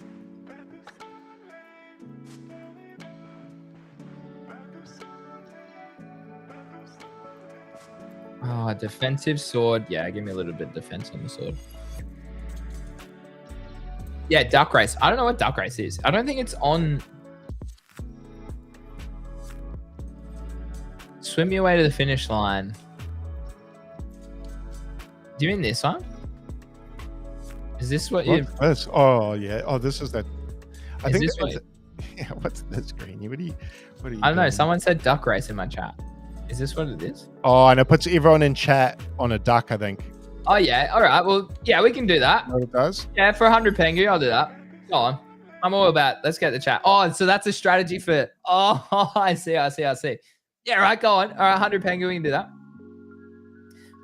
Oh, defensive sword. Yeah, give me a little bit of defense on the sword. Yeah, duck race. I don't know what duck race is. I don't think it's on. Swim your way to the finish line. Do you mean this one? Is this what you? Oh yeah. Oh, this is that. I think. Yeah. What's this, Greeny? What are you? I don't know. Someone said duck race in my chat. Is this what it is? Oh, and it puts everyone in chat on a duck, I think. Oh, yeah. All right. Well, yeah, we can do that. You know what it does? Yeah, for 100 Pengu, I'll do that. Go on. I'm all about, let's get the chat. Oh, so that's a strategy for, I see. Yeah, right, go on. All right, 100 Pengu, we can do that.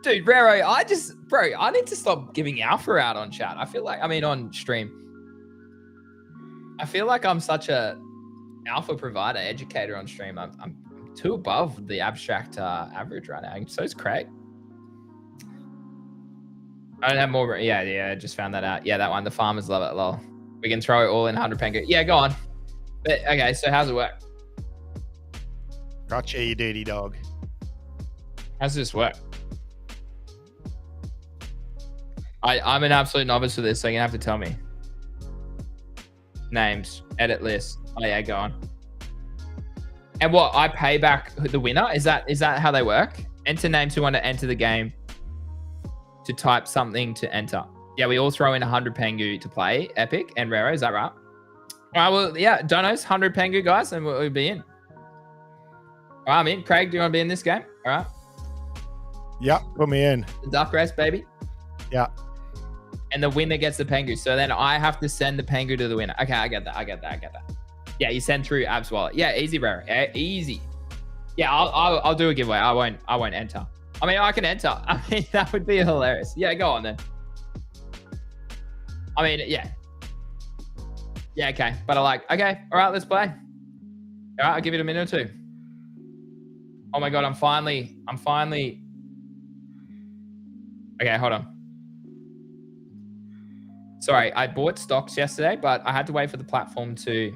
Dude, Rero, I need to stop giving alpha out on chat. On stream. I feel like I'm such a alpha provider, educator on stream. I'm too above the abstract average right now. So is Craig. I don't have more. Yeah, I just found that out. Yeah, that one. The farmers love it, lol. We can throw it all in 100 Pengu. Yeah, go on. But, okay, so how's it work? Gotcha, you dirty dog. How's this work? I'm an absolute novice with this, so you're gonna have to tell me. Names, edit list. Oh yeah, go on. And what, I pay back the winner? Is that how they work? Enter names who want to enter the game. To type something to enter. Yeah, we all throw in 100 Pengu to play. Epic and Raro, is that right? All right, well, yeah, donos, 100 Pengu, guys, and we'll be in. All right, I'm in. Craig, do you want to be in this game? All right. Yeah, put me in. The duck race, baby. Yeah. And the winner gets the Pengu. So then I have to send the Pengu to the winner. Okay, I get that. Yeah, you send through Ab's wallet. Yeah, easy, Raro. Yeah, easy. Yeah, I'll do a giveaway. I won't enter. I mean, I can enter. I mean, that would be hilarious. Yeah, go on then. I mean, yeah. Yeah, okay. But okay. All right, let's play. All right, I'll give it a minute or two. Oh my God, I'm finally. Okay, hold on. Sorry, I bought stocks yesterday, but I had to wait for the platform to.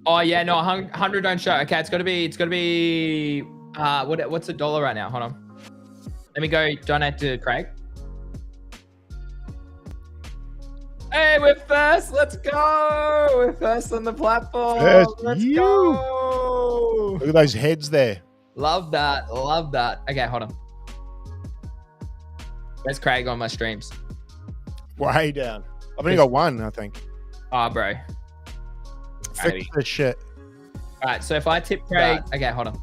Oh yeah, no, 100 don't show. Okay, it's gotta be. What's the dollar right now? Hold on. Let me go donate to Craig. Hey, we're first. Let's go. We're first on the platform. Let's go. Look at those heads there. Love that. Okay, hold on. Where's Craig on my streams? Way down. I've only got one, I think. Oh, bro. Fix this shit. All right, so if I tip Craig, okay, hold on.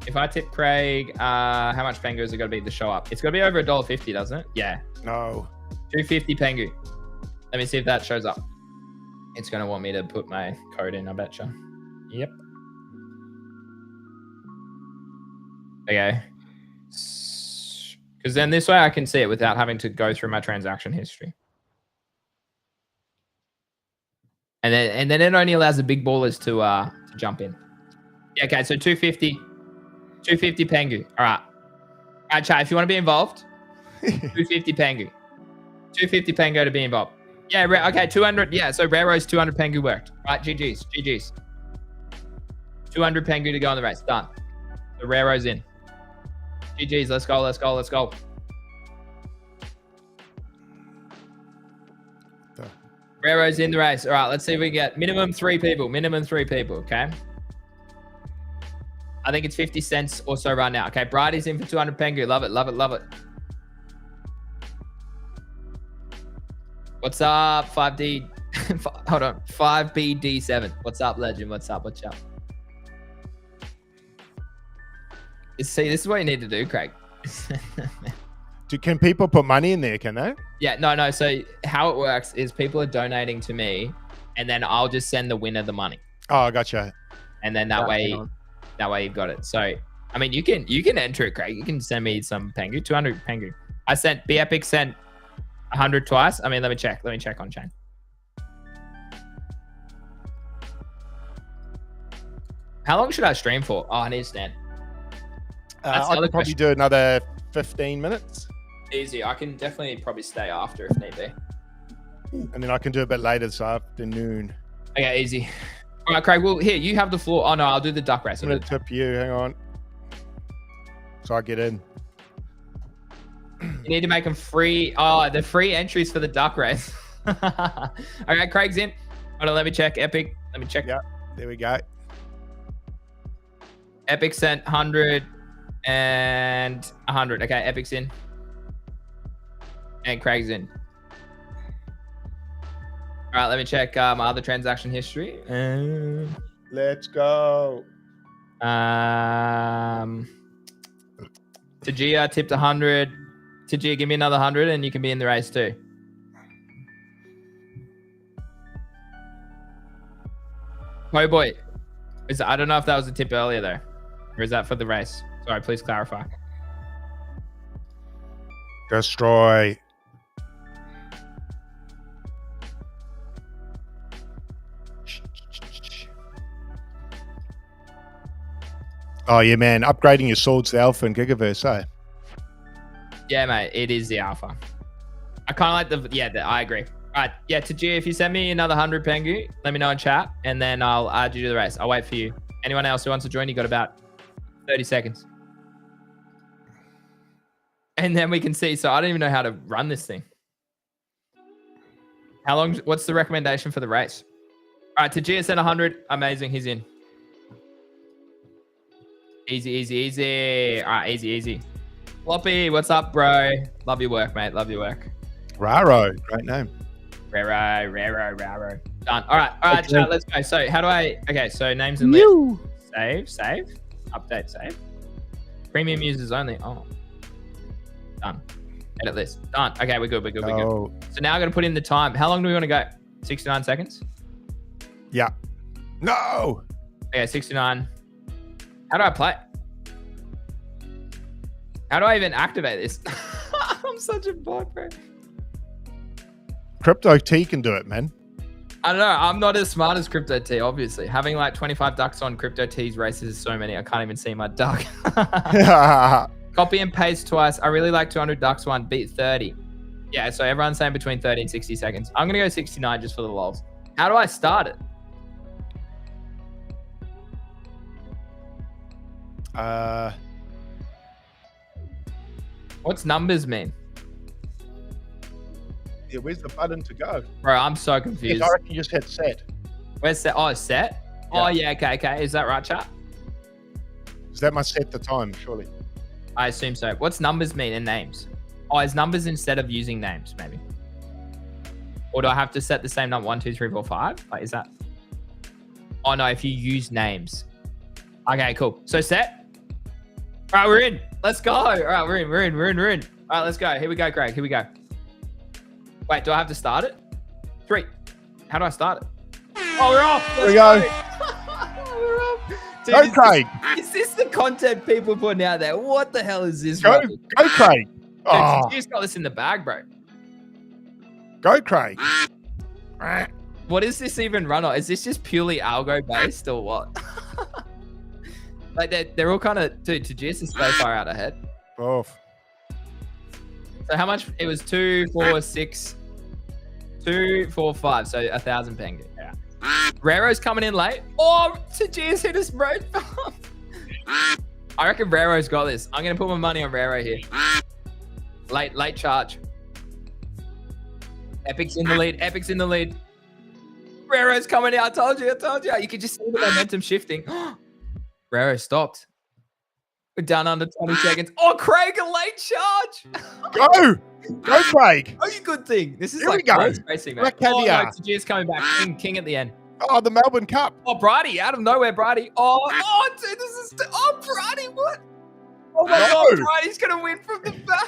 If I tip Craig, how much Pengu is it got to be to show up? It's got to be over $1.50, doesn't it? Yeah. No. 250 Pengu. Let me see if that shows up. It's going to want me to put my code in, I betcha. Yep. Okay. Because then this way I can see it without having to go through my transaction history. And then it only allows the big ballers to jump in. Yeah, okay, so 250 Pengu. All right. All right, chat, if you want to be involved, 250 Pengu. 250 Pengu to be involved. Yeah, okay, 200. Yeah, so Raro's 200 Pengu worked. Right, GG's. 200 Pengu to go on the race. Done. So Raro's in. GG's, let's go. Raro's in the race. All right, let's see if we get minimum three people, okay? I think it's 50 cents or so right now. Okay, Bridie's in for 200 Pengu. Love it. What's up, 5D? Hold on, 5BD7. What's up, legend? What's up? See, this is what you need to do, Craig. Can people put money in there, can they? Yeah, no. So how it works is people are donating to me, and then I'll just send the winner the money. Oh, gotcha. And then that way you've got it. So, I mean, you can enter it, Craig. You can send me some Pengu, 200 Pengu. Be Epic sent 100 twice. I mean, let me check on chain. How long should I stream for? Oh, I need to stand. I could probably do another 15 minutes. Easy. I can definitely probably stay after if need be. And then I can do a bit later this afternoon. Okay, easy. All right, Craig. Well, here, you have the floor. Oh, no, I'll do the duck race. I'm going to tip you. Hang on. So I get in. You need to make them free. Oh, the free entries for the duck race. Okay, Craig's in. Hold on, let me check. Epic. Let me check. Yeah, there we go. Epic sent 100 and 100. Okay, Epic's in. And Craig's in. All right, let me check my other transaction history. Let's go. Tajia tipped 100. Tajia, give me another 100 and you can be in the race too. Oh boy. I don't know if that was a tip earlier though. Or is that for the race? Sorry, please clarify. Destroy. Oh yeah, man. Upgrading your swords to Alpha and Gigaverse, eh? Yeah, mate. It is the Alpha. I kind of like I agree. All right. Yeah, Tajia, if you send me another 100 Pengu, let me know in chat and then I'll add you to the race. I'll wait for you. Anyone else who wants to join, you got about 30 seconds. And then we can see. So I don't even know how to run this thing. How long? What's the recommendation for the race? All right, to GSN 100. Amazing. He's in. Easy, easy, easy. All right, easy, easy. Floppy, what's up, bro? Love your work, mate. Love your work. Raro, great name. Raro. Done. All right, chat, let's go. So how do I? Okay, so names and list. Save, update, save. Premium users only. Oh, done. Edit list. Done. Okay, we're good. We're good. So now I'm gonna put in the time. How long do we want to go? 69 seconds. Yeah. No. Okay, 69. How do I play? How do I even activate this? I'm such a bot, bro. Crypto T can do it, man. I don't know. I'm not as smart as Crypto T, obviously. Having like 25 ducks on Crypto T's races is so many. I can't even see my duck. Copy and paste twice. I really like 200 ducks one. Beat 30. Yeah, so everyone's saying between 30 and 60 seconds. I'm going to go 69 just for the lols. How do I start it? What's numbers mean? Yeah, where's the button to go? Bro, I'm so confused. I reckon you just hit set. Where's set? Oh, set? Yeah. Oh, yeah, okay. Is that right, chat? Is that must set the time, surely? I assume so. What's numbers mean and names? Oh, is numbers instead of using names, maybe? Or do I have to set the same number? 1, 2, 3, 4, 5? Like, is that? Oh, no, if you use names. Okay, cool. So set. All right, we're in. Let's go. All right, we're in. All right, let's go. Here we go, Greg. Here we go. Wait, do I have to start it? 3. How do I start it? Oh, we're off. Here we go. We're off. Dude, go, Craig. Is this the content people putting out there? What the hell is this? Go, Craig. Dude, you just got this in the bag, bro. Go, Craig. What is this even run on? Is this just purely algo based or what? Like they're all kind of, dude, Tajis is so far out ahead. Off. So how much? It was 2, 4, 6, 2, 4, 5. So 1,000 penguin. Yeah. Raro's coming in late. Oh, Tajis hit us, bro. I reckon Raro's got this. I'm gonna put my money on Raro here. Late charge. Epic's in the lead. Raro's coming out. I told you. You can just see the momentum shifting. Raro stopped. We're down under 20 seconds. Oh, Craig, a late charge. Go, Craig. Oh, you good thing. This is Here like race racing, man. Oh, no, Tajir's coming back. King at the end. Oh, the Melbourne Cup. Oh, Brady, out of nowhere, Brady. Oh, dude, this is... Oh, Brady, what? Oh, my God, Brady's going to win from the back.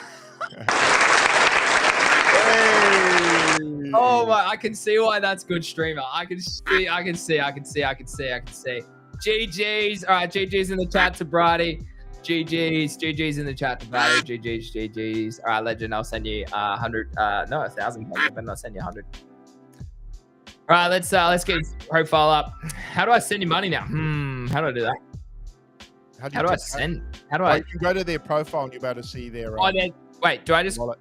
Hey. Oh, my, I can see why that's good streamer. I can see. GG's. All right, GG's in the chat to Brady. GG's in the chat to Brady. GG's. All right, legend, I'll send you 100. No, 1,000. I better not send you 100. All right, let's get his profile up. How do I send you money now? How do I do that? How do I send? How do I? You can go to their profile and you'll be able to see their. Wait, do I just wallet.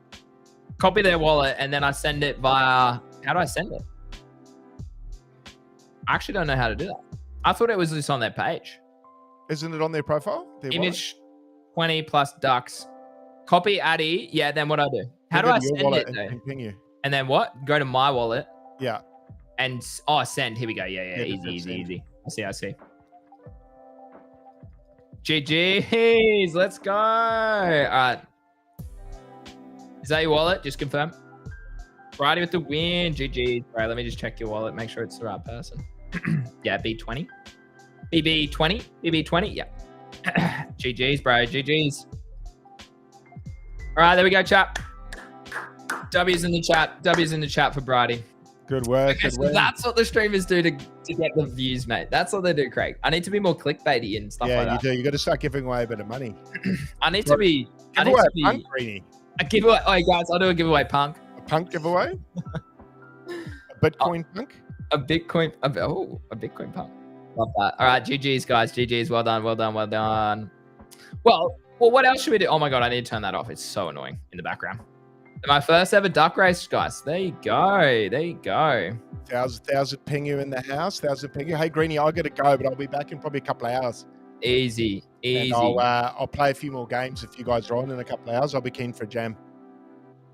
Copy their wallet and then I send it via? How do I send it? I actually don't know how to do that. I thought it was just on their page. Isn't it on their profile? Image 20 plus ducks. Copy Addy. Yeah, then what do I do? How do I send it though? Ping you. And then what? Go to my wallet. Yeah. And send. Here we go. Yeah. Easy. I see. GG's. Let's go. All right. Is that your wallet? Just confirm. Friday with the win. GG's. All right, let me just check your wallet. Make sure it's the right person. Yeah, B20. BB20. Yeah. GG's, bro. GG's. All right, there we go, chat. W's in the chat for Brady. Good work. Okay, so that's what the streamers do to get the views, mate. That's what they do, Craig. I need to be more clickbaity and stuff like that. Yeah, you do. You got to start giving away a bit of money. I need to be. Punk, Greeny. A giveaway. Oh, guys, I'll do a giveaway, punk. A punk giveaway? A Bitcoin punk? A Bitcoin punk. Love that. All right, GG's, guys. GG's. Well done. Well, what else should we do? Oh my God, I need to turn that off. It's so annoying in the background. My first ever duck race, guys. There you go. 1,000 ping you in the house. 1,000 ping you. Hey, Greeny, I got to go, but I'll be back in probably a couple of hours. Easy. And I'll play a few more games if you guys are on in a couple of hours. I'll be keen for a jam.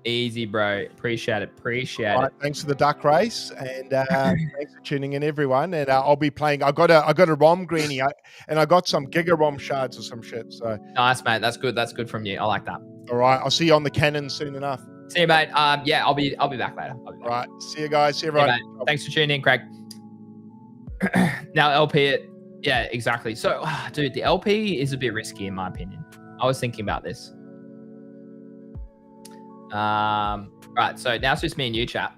Easy, bro. Appreciate it. Right, thanks for the duck race, and thanks for tuning in, everyone. And I'll be playing. I got a ROM, Greenie, and I got some Giga ROM shards or some shit. So nice, mate. That's good. That's good from you. I like that. All right, I'll see you on the cannon soon enough. See you, mate. Yeah, I'll be back later. All right, see you guys. See you, everyone. Thanks for tuning in, Craig. Now LP it. Yeah, exactly. So, dude, the LP is a bit risky in my opinion. I was thinking about this. Right, so now it's just me and you, chat.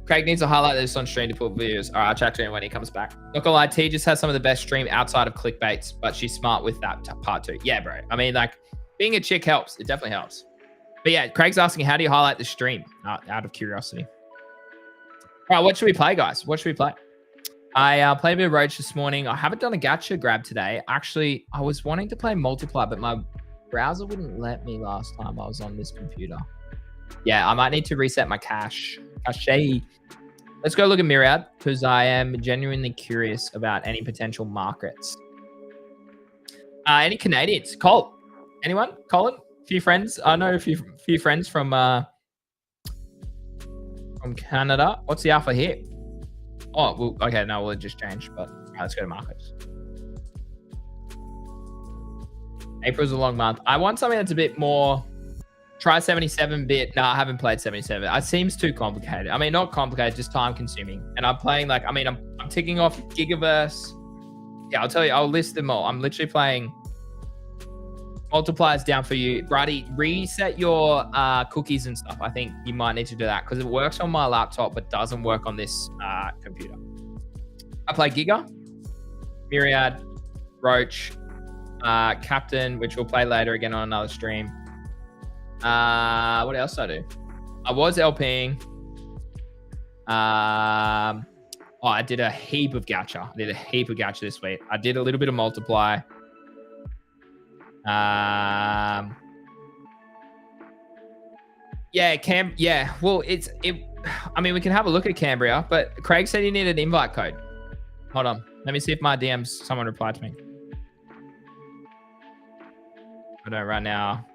Craig needs to highlight this on stream to put videos. All right, I'll chat to him when he comes back. Not gonna lie, T just has some of the best stream outside of clickbaits, but she's smart with that part too. Yeah, bro. I mean, like, being a chick helps. It definitely helps. But yeah, Craig's asking, how do you highlight the stream? Out of curiosity. All right, what should we play, guys? What should we play? I played a bit of Roach this morning. I haven't done a gacha grab today. Actually, I was wanting to play multiplayer, but my browser wouldn't let me last time I was on this computer. Yeah, I might need to reset my cache. Let's go look at Myriad, because I am genuinely curious about any potential markets. Any Canadians? Colt? Anyone? Colin? A few friends? I know a few friends from Canada. What's the alpha here? Oh, well, okay, no, well, it just changed, but all right, let's go to markets. April's a long month. I want something that's a bit more. Try 77-bit. No, I haven't played 77. It seems too complicated. I mean, not complicated, just time consuming. And I'm playing like, I mean, I'm ticking off Gigaverse. Yeah, I'll tell you, I'll list them all. I'm literally playing multipliers down for you. Brady, reset your cookies and stuff. I think you might need to do that because it works on my laptop, but doesn't work on this computer. I play Giga, Myriad, Roach, Captain, which we'll play later again on another stream. What else did I do? I was LPing. I did a heap of gacha. This week. I did a little bit of multiply. Yeah, well, I mean, we can have a look at Cambria, but Craig said he needed an invite code. Hold on. Let me see if my DMs, someone replied to me. I don't right now.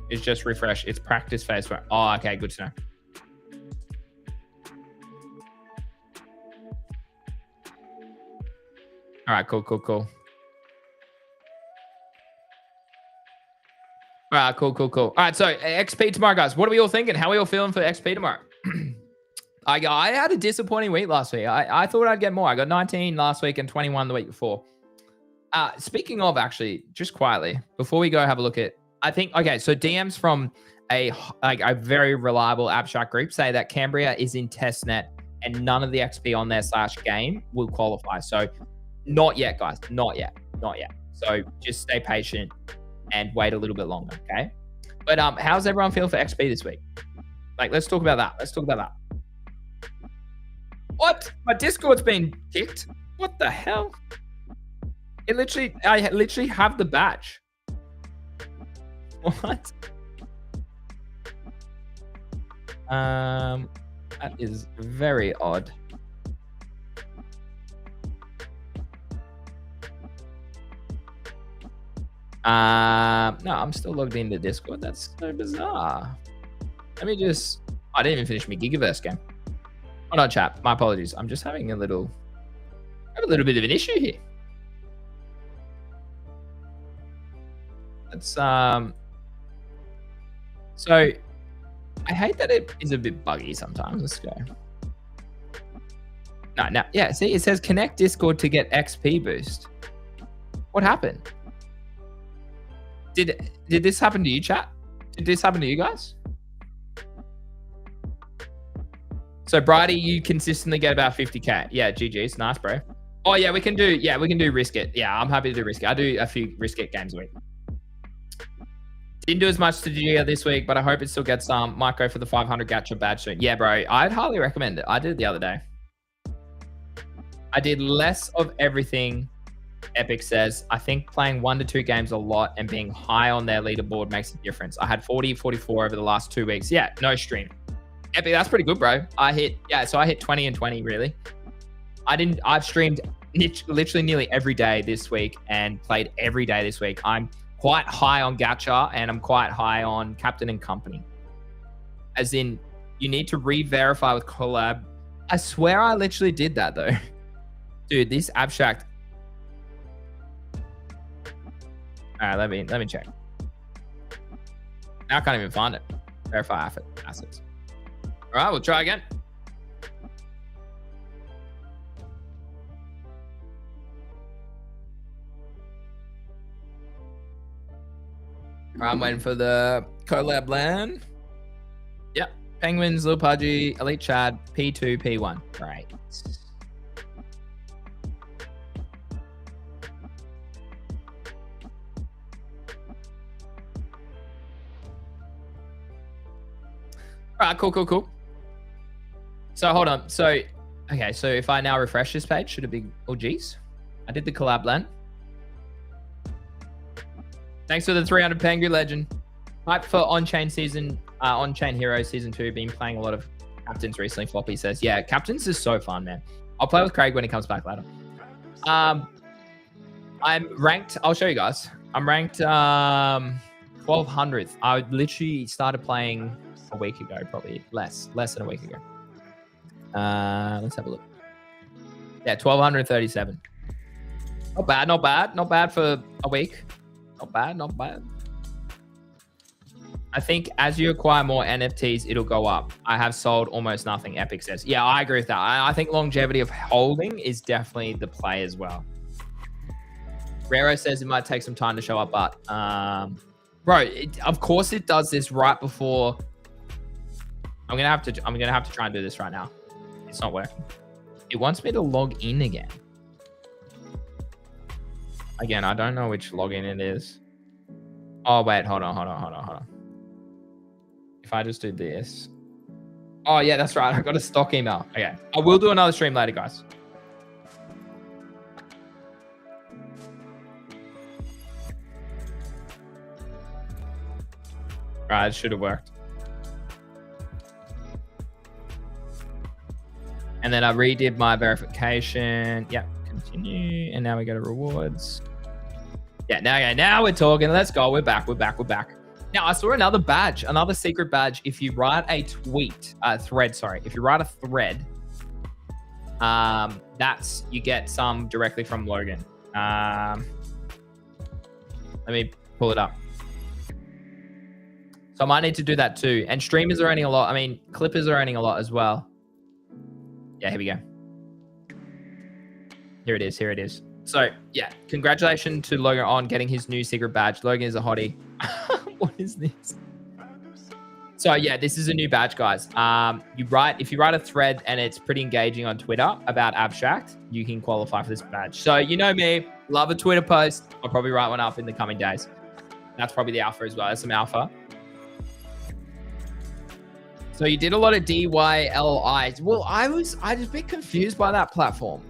It's just refresh. It's practice phase. Oh, okay. Good to know. All right, cool. All right, cool. All right, so XP tomorrow, guys. What are we all thinking? How are we all feeling for XP tomorrow? I had a disappointing week last week. I thought I'd get more. I got 19 last week and 21 the week before. Speaking of, actually, just quietly, before we go have a look at, I think, okay, so DMs from a very reliable abstract group say that Cambria is in testnet and none of the XP on their /game will qualify. So not yet, guys. Not yet. So just stay patient and wait a little bit longer, okay? But how's everyone feel for XP this week? Like, let's talk about that. What? My Discord's been kicked? What the hell? I literally have the badge. What? That is very odd. No, I'm still logged into Discord. That's so bizarre. Let me just... I didn't even finish my Gigaverse game. Oh, no, chat. My apologies. I'm just having a little bit of an issue here. That's so I hate that it is a bit buggy sometimes. Let's go. No, yeah. See, it says connect Discord to get XP boost. What happened? Did this happen to you, chat? Did this happen to you guys? So, Bridie, you consistently get about 50k. Yeah, GG's. Nice, bro. Oh, yeah, we can do risk it. Yeah, I'm happy to do risk it. I do a few risk it games a week. Didn't do as much to Giga this week, but I hope it still gets some. Might go for the 500 gacha badge soon. Yeah, bro. I'd highly recommend it. I did it the other day. I did less of everything, Epic says. I think playing 1 to 2 games a lot and being high on their leaderboard makes a difference. I had 40, 44 over the last 2 weeks. Yeah, no stream. Epic, that's pretty good, bro. I hit 20 and 20, really. I've streamed literally nearly every day this week and played every day this week. I'm quite high on gacha and I'm quite high on Captain and Company. As in, you need to re-verify with collab. I swear I literally did that though. Dude, this abstract. All right, let me check. Now I can't even find it. Verify assets. All right, we'll try again. All right, I'm waiting for the collab land. Yep. Penguins, Lil Pudgy, Elite Chad, P2, P1. Right. All right, cool. So hold on. So, okay, so if I now refresh this page, should it be, oh geez. I did the collab land. Thanks for the 300 Penguin Legend. Hype for On-Chain season, On-Chain Hero season 2. Been playing a lot of Captains recently. Floppy says, yeah, Captains is so fun, man. I'll play with Craig when he comes back later. I'm ranked, I'll show you guys. I'm ranked 1200th. I literally started playing a week ago, probably less than a week ago. Let's have a look. Yeah, 1237. Not bad for a week. Not bad. I think as you acquire more NFTs, it'll go up. I have sold almost nothing, Epic says. Yeah, I agree with that. I think longevity of holding is definitely the play as well. Rero says it might take some time to show up, but bro, of course it does this right before. I'm gonna have to try and do this right now. It's not working. It wants me to log in again. Again, I don't know which login it is. Oh, wait, hold on. If I just do this. Oh, yeah, that's right. I got a stock email. Okay. I will do another stream later, guys. Right, it should have worked. And then I redid my verification. Yep, continue. And now we go to rewards. Yeah, now we're talking. Let's go. We're back. Now, I saw another badge, another secret badge. If you write a thread. If you write a thread, you get some directly from Logan. Let me pull it up. So I might need to do that too. And streamers are earning a lot. I mean, clippers are earning a lot as well. Yeah, here we go. Here it is. So, yeah, congratulations to Logan on getting his new secret badge. Logan is a hottie. What is this? So, yeah, this is a new badge, guys. If you write a thread and it's pretty engaging on Twitter about Abstract, you can qualify for this badge. So, you know me, love a Twitter post. I'll probably write one up in the coming days. That's probably the alpha as well. There's some alpha. So you did a lot of DYLIs. Well, I was a bit confused by that platform.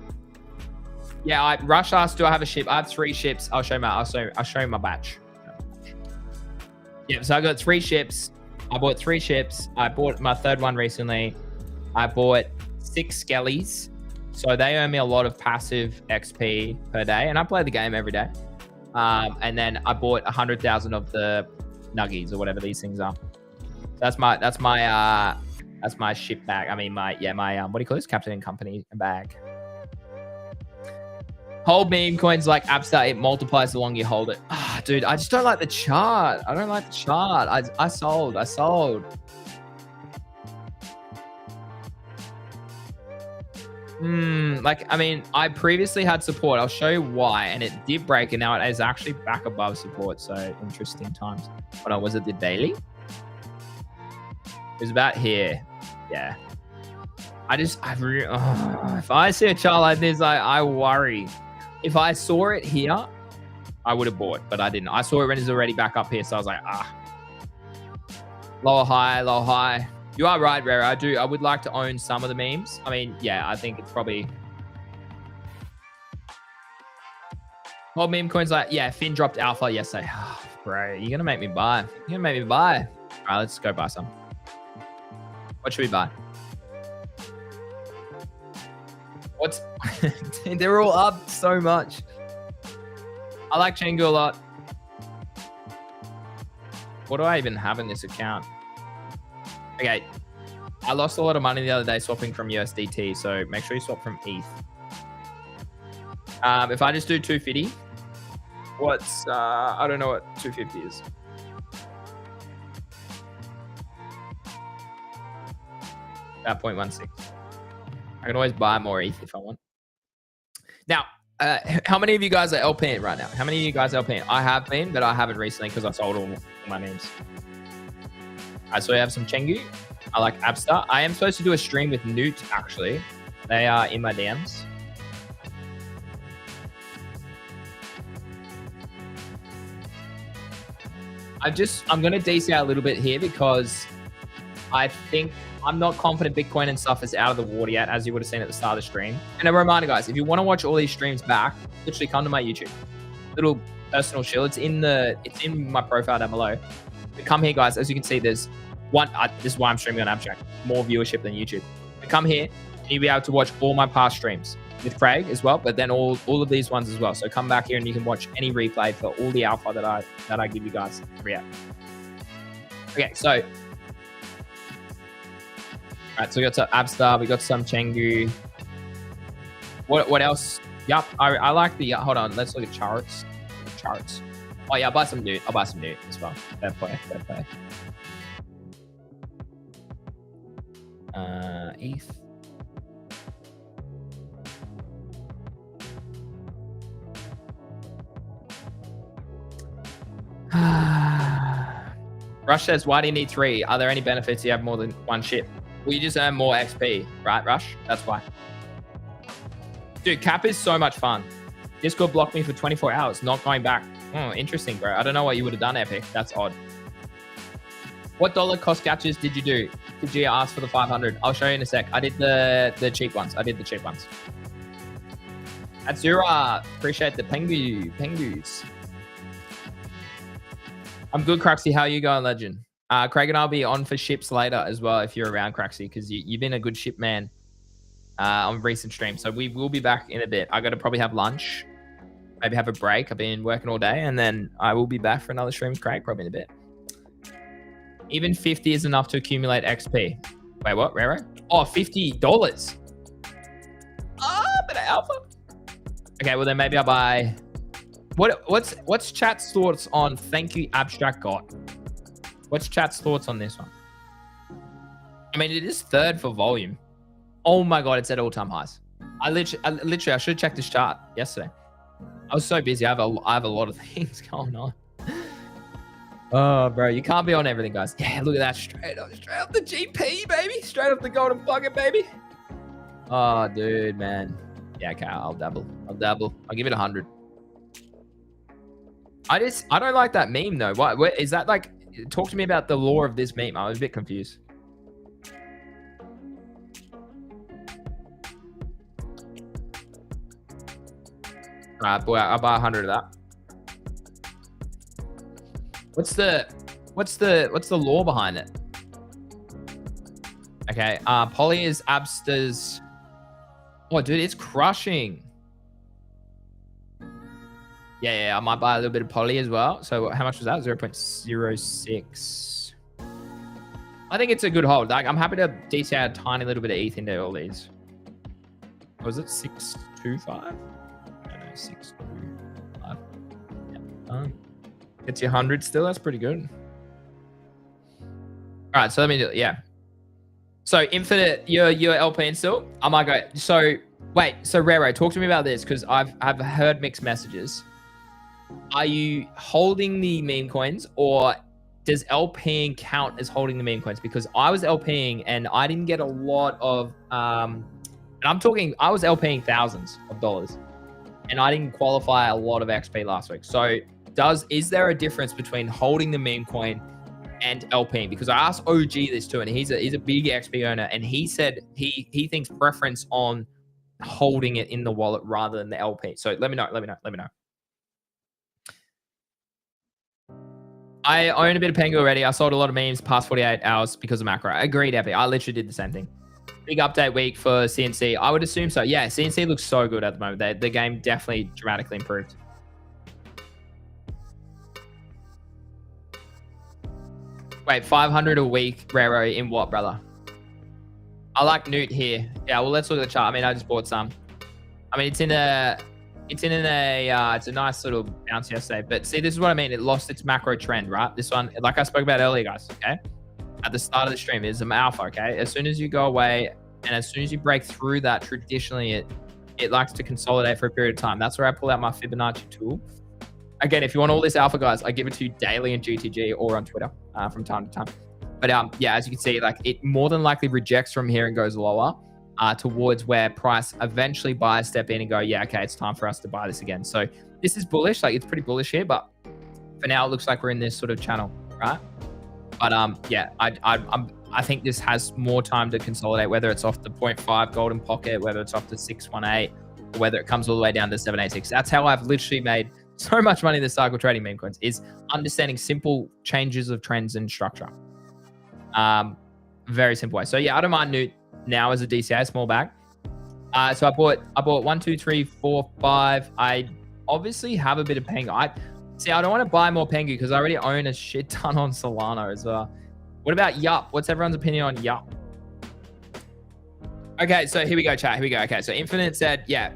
Yeah, Rush asked, do I have a ship? I have 3 ships. I'll show you my batch. Yeah, so I got 3 ships. I bought 3 ships. I bought my 3rd one recently. I bought 6 skellies. So they earn me a lot of passive XP per day. And I play the game every day. And then I bought 100,000 of the nuggies or whatever these things are. That's my ship bag. I mean, my what do you call this? Captain and Company bag. Hold meme coins like Abstract. It multiplies the longer you hold it. Ah, dude, I just don't like the chart. I don't like the chart. I sold. I mean, I previously had support. I'll show you why. And it did break, and now it is actually back above support. So interesting times. Hold on, was it the daily? It was about here. Yeah. If I see a chart like this, I worry. If I saw it here, I would have bought, but I didn't. I saw it when it's already back up here, so I was like, lower high. You are right, Rare. I would like to own some of the memes. I mean, yeah, I think it's probably. Well, meme coins like, yeah, Finn dropped alpha yesterday. Bro, you're gonna make me buy. All right, let's go buy some. What should we buy? What's they're all up so much. I like Chengu a lot. What do I even have in this account? Okay. I lost a lot of money the other day swapping from USDT, so make sure you swap from ETH. If I just do 250, what's I don't know what 250 is. About 0.16. I can always buy more ETH if I want. Now, how many of you guys are LPing right now? How many of you guys are LPing? I have been, but I haven't recently because I sold all my memes. All right, so we have some Chengu. I like Abstract. I am supposed to do a stream with Newt, actually. They are in my DMs. I'm going to DC out a little bit here because I think I'm not confident Bitcoin and stuff is out of the water yet, as you would have seen at the start of the stream. And a reminder, guys, if you want to watch all these streams back, literally come to my YouTube. Little personal shill. It's in my profile down below. But come here, guys. As you can see, there's one. This is why I'm streaming on Abstract. More viewership than YouTube. But come here, and you'll be able to watch all my past streams with Craig as well. But then all of these ones as well. So come back here and you can watch any replay for all the alpha that I give you guys to react. Okay, so. All right, so we got some Abstar, we got some Chengu. What else? Yup, I like the. Hold on, let's look at charts. Oh yeah, I'll buy some Newt. As well. Fair play. ETH. Rush says, "Why do you need 3? Are there any benefits you have more than one ship?" Well, you just earn more XP, right, Rush? That's why. Dude, Cap is so much fun. Discord blocked me for 24 hours, not going back. Oh, interesting, bro. I don't know what you would have done, Epic. That's odd. What dollar cost captures did you do? Did you ask for the 500? I'll show you in a sec. I did the cheap ones. Atzura, appreciate the pengus. I'm good, Cruxy. How are you going, legend? Craig and I'll be on for ships later as well if you're around, Cruxy, because you've been a good ship man on recent streams. So we will be back in a bit. I got to probably have lunch, maybe have a break. I've been working all day, and then I will be back for another stream with Craig probably in a bit. Even 50 is enough to accumulate XP. Wait, what, Raro? Oh, $50. But alpha. Okay, well then maybe I'll buy. What's chat's thoughts on thank you Abstract God? What's chat's thoughts on this one? I mean, it is 3rd for volume. Oh my god, it's at all-time highs. I literally I should have checked this chart yesterday. I was so busy. I have a lot of things going on. Oh, bro, you can't be on everything, guys. Yeah, look at that. Straight up the GP, baby. Straight up the golden bucket, baby. Oh, dude, man. Yeah, okay, I'll dabble. I'll give it 100. I don't like that meme though. What is that like? Talk to me about the lore of this meme. I was a bit confused. All right, boy, I'll buy 100 of that. What's the lore behind it? Okay, Poly is Abster's. Oh, dude, it's crushing. Yeah, I might buy a little bit of Poly as well. So how much was that? 0.06. I think it's a good hold. Like, I'm happy to DC out a tiny little bit of ETH into all these. Was it 625? I don't know, 625. Yeah. Gets you 100 still. That's pretty good. All right, so let me do it. Yeah. So Infinite, you're LPing still? I might go. So wait, so Rero, talk to me about this because I've heard mixed messages. Are you holding the meme coins, or does LPing count as holding the meme coins? Because I was LPing and I didn't get a lot of, and I'm talking, I was LPing thousands of dollars, and I didn't qualify a lot of XP last week. So is there a difference between holding the meme coin and LPing? Because I asked OG this too, and he's a big XP owner, and he said he thinks preference on holding it in the wallet rather than the LP. So let me know. I own a bit of Pengu already. I sold a lot of memes past 48 hours because of macro. Agreed, Epic. I literally did the same thing. Big update week for CNC. I would assume so. Yeah, CNC looks so good at the moment. The game definitely dramatically improved. Wait, 500 a week, Raro, in what, brother? I like Newt here. Yeah, well, let's look at the chart. I mean, I just bought some. I mean, it's a nice little bounce yesterday. But see, this is what I mean. It lost its macro trend, right? This one, like I spoke about earlier, guys, okay? At the start of the stream, is an alpha, okay? As soon as you go away and as soon as you break through that, traditionally, it likes to consolidate for a period of time. That's where I pull out my Fibonacci tool. Again, if you want all this alpha, guys, I give it to you daily in GTG or on Twitter from time to time. But yeah, as you can see, like it more than likely rejects from here and goes lower towards where price eventually buyers step in and go, yeah, okay, it's time for us to buy this again. So this is bullish. Like it's pretty bullish here, but for now, it looks like we're in this sort of channel, right? But yeah, I think this has more time to consolidate, whether it's off the 0.5 golden pocket, whether it's off the 618, or whether it comes all the way down to 786. That's how I've literally made so much money in this cycle trading meme coins, is understanding simple changes of trends and structure. Very simple way. So yeah, I don't mind Newt now as a DCA, small bag. So I bought 1, 2, 3, 4, 5. I obviously have a bit of Pengu. I don't want to buy more Pengu because I already own a shit ton on Solana as well. What about Yup? What's everyone's opinion on Yup? Okay, so here we go, chat. Here we go. Okay, so Infinite said, yeah,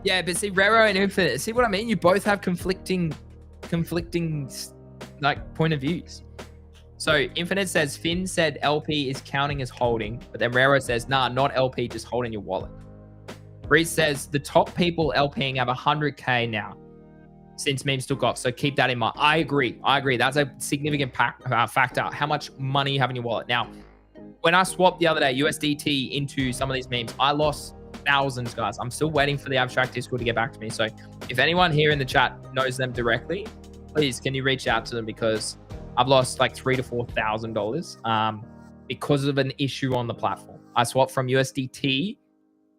but see, Rero and Infinite, see what I mean? You both have conflicting like point of views. So Infinite says Finn said LP is counting as holding, but then Rero says, nah, not LP, just holding your wallet. Breeze says the top people LPing have 100K now since memes took off. So keep that in mind. I agree. That's a significant factor. How much money you have in your wallet. Now, when I swapped the other day USDT into some of these memes, I lost thousands, guys. I'm still waiting for the Abstract Discord to get back to me. So if anyone here in the chat knows them directly, please, can you reach out to them? Because I've lost like $3,000 to $4,000 because of an issue on the platform. I swapped from USDT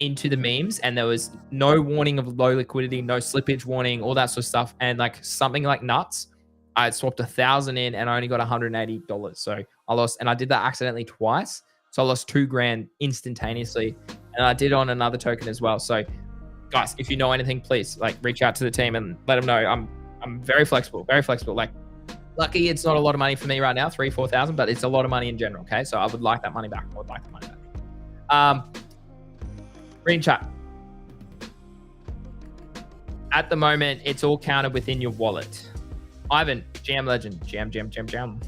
into the memes and there was no warning of low liquidity, no slippage warning, all that sort of stuff. And like something like nuts, I had swapped 1,000 in and I only got $180. So I lost, and I did that accidentally twice. So I lost $2,000 instantaneously. And I did on another token as well. So guys, if you know anything, please like reach out to the team and let them know. I'm very flexible, very flexible. Like lucky it's not a lot of money for me right now, 3,000, 4,000, but it's a lot of money in general. Okay. So I would like that money back. I would like the money back. Green chat. At the moment, it's all counted within your wallet. Ivan, GM legend, GM.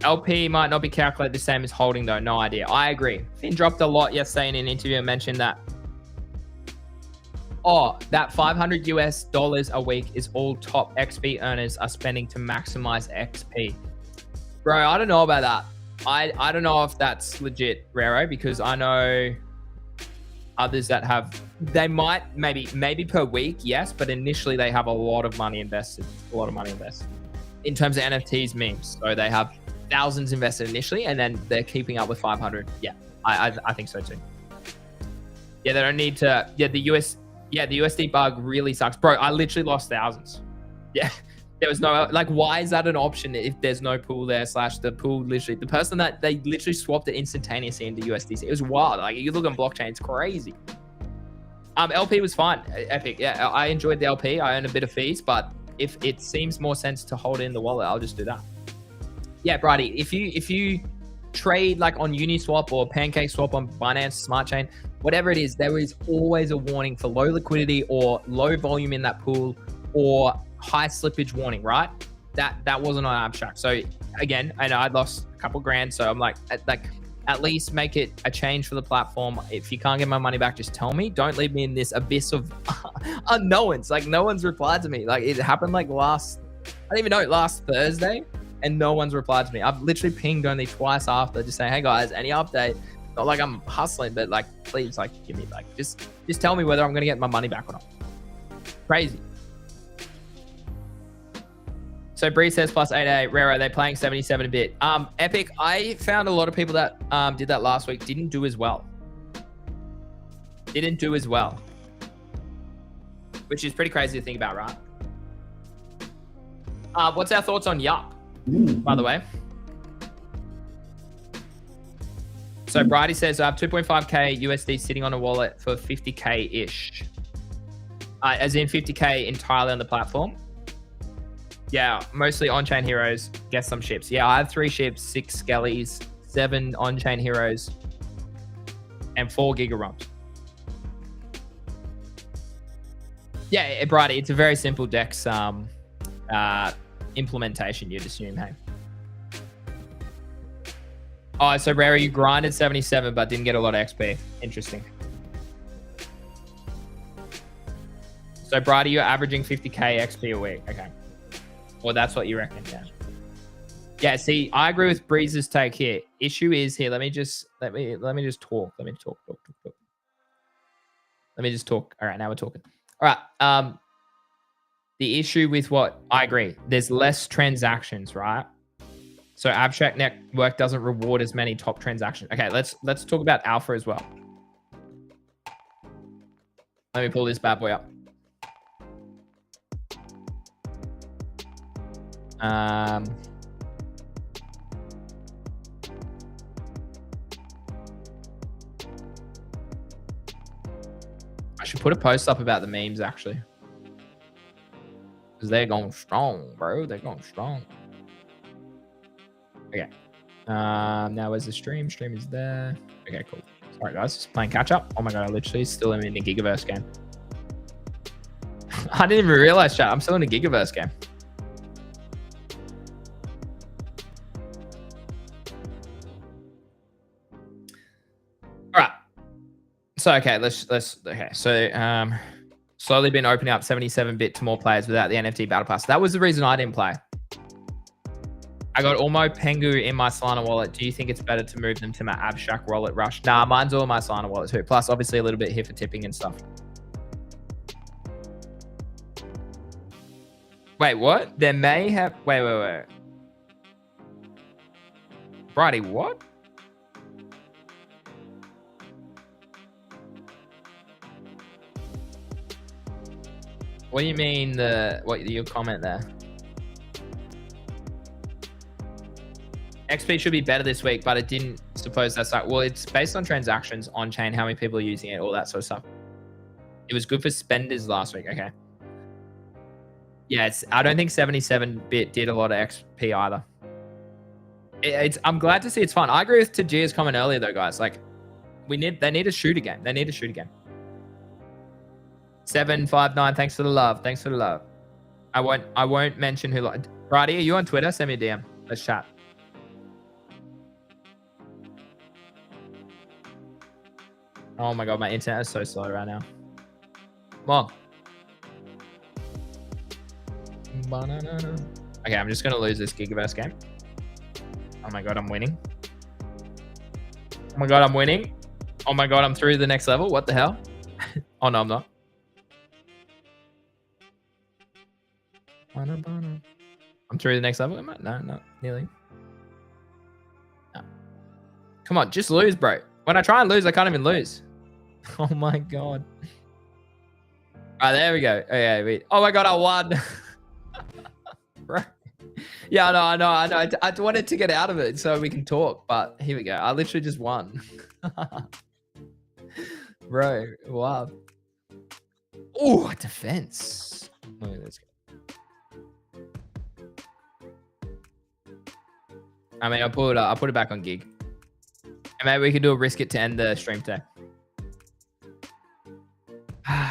LP might not be calculated the same as holding though. No idea. I agree. Finn dropped a lot yesterday in an interview and mentioned that. Oh, that $500 US a week is all top XP earners are spending to maximize XP. Bro, I don't know about that. I don't know if that's legit, Rero, because I know others that have, they might maybe per week, yes, but initially they have a lot of money invested, in terms of NFTs, memes. So they have thousands invested initially, and then they're keeping up with 500. Yeah, I think so too. Yeah, they don't need to. Yeah, the USD bug really sucks, bro. I literally lost thousands. Yeah. There was no, like, why is that an option if there's no pool there, / the pool literally, the person that they literally swapped it instantaneously into USDC. It was wild. Like, you look on blockchain, it's crazy. LP was fine. Epic. Yeah, I enjoyed the LP. I earned a bit of fees, but if it seems more sense to hold it in the wallet, I'll just do that. Yeah, Brady, if you trade like on Uniswap or PancakeSwap on Binance Smart Chain, whatever it is, there is always a warning for low liquidity or low volume in that pool or high slippage warning, right? That wasn't on Abstract. So again, I know I'd lost a couple grand. So I'm like at least make it a change for the platform. If you can't get my money back, just tell me. Don't leave me in this abyss of unknowns. Like no one's replied to me. Like it happened like last Thursday, and no one's replied to me. I've literally pinged only twice after, just saying, hey guys, any update? Not like I'm hustling, but like please, like give me like just tell me whether I'm gonna get my money back or not. Crazy. So Bree says plus 88. Rero, they're playing 77 a bit. Epic, I found a lot of people that did that last week didn't do as well. Which is pretty crazy to think about, right? What's our thoughts on Yup, by the way? So Bridie says, I have 2.5K USD sitting on a wallet for 50K-ish. As in 50K entirely on the platform. Yeah, mostly on-chain heroes. Guess some ships. Yeah, I have 3 ships, 6 skellies, 7 on-chain heroes, and 4 gigarums. Yeah, Bridie, it's a very simple DEX implementation, you'd assume, hey? Oh, so Rare, you grinded 77 but didn't get a lot of XP. Interesting. So Bridie, you're averaging 50K XP a week. Okay. Well, that's what you reckon, yeah. Yeah, see, I agree with Breeze's take here. Issue is here. Let me just talk. Let me talk. Let me just talk. All right, now we're talking. All right. The issue with what I agree, there's less transactions, right? So Abstract Network doesn't reward as many top transactions. Okay, let's talk about Alpha as well. Let me pull this bad boy up. I should put a post up about the memes actually, because they're going strong, bro. They're going strong. Okay. Now where's the stream? Stream is there. Okay, cool. Sorry guys, just playing catch up. Oh my god, I literally still am in the Gigaverse game. I didn't even realize, chat. I'm still in the Gigaverse game. All right. So okay, okay. So slowly been opening up 77-bit to more players without the NFT battle pass. That was the reason I didn't play. I got all my Pengu in my Solana wallet. Do you think it's better to move them to my Abstract wallet rush? Nah, mine's all in my Solana wallet too. Plus, obviously, a little bit here for tipping and stuff. Wait, what? There may have... Wait. Bridie, what? What do you mean your comment there? XP should be better this week, but it didn't suppose that's like, well, it's based on transactions on chain, how many people are using it, all that sort of stuff. It was good for spenders last week. Okay. Yeah, I don't think 77-bit did a lot of XP either. I'm glad to see it's fun. I agree with Tajia's comment earlier though, guys. Like they need a shooter game. They need a shooter game. 759, thanks for the love. Thanks for the love. I won't mention who. Bridie, are you on Twitter? Send me a DM. Let's chat. Oh my god, my internet is so slow right now. Come on. Okay, I'm just gonna lose this Gigaverse game. Oh my god, I'm winning. Oh my god, I'm winning. Oh my god, I'm through to the next level. What the hell? Oh no, I'm not. I'm through the next level. Am I? No, not nearly. No. Come on, just lose, bro. When I try and lose, I can't even lose. Oh my god. All right, there we go. Okay, wait. Oh my god, I won. Right. Yeah, I know. I wanted to get out of it so we can talk, but here we go. I literally just won. Bro, wow. Oh, defense. Oh, let's go. I mean, I'll put it back on gig. And maybe we can do a risk it to end the stream today.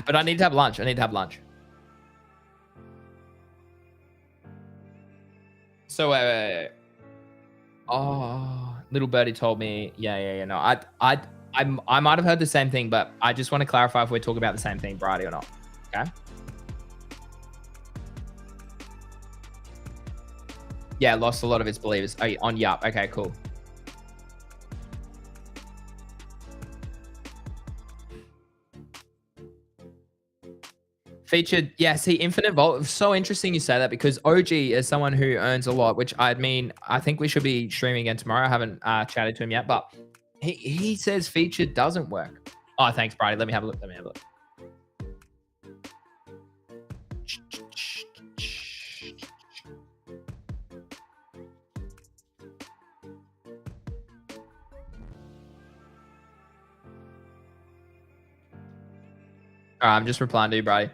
But I need to have lunch. So wait. Oh, little birdie told me. Yeah. No, I might have heard the same thing, but I just want to clarify if we're talking about the same thing, Bridie, or not. Okay. Yeah, lost a lot of its believers. Oh, on Yup. Okay, cool. Featured, yeah, see, Infinite Vault. So interesting you say that, because OG is someone who earns a lot, which I mean, I think we should be streaming again tomorrow. I haven't chatted to him yet, but he says featured doesn't work. Oh, thanks, Bridie. Let me have a look. All right, I'm just replying to you, Brady.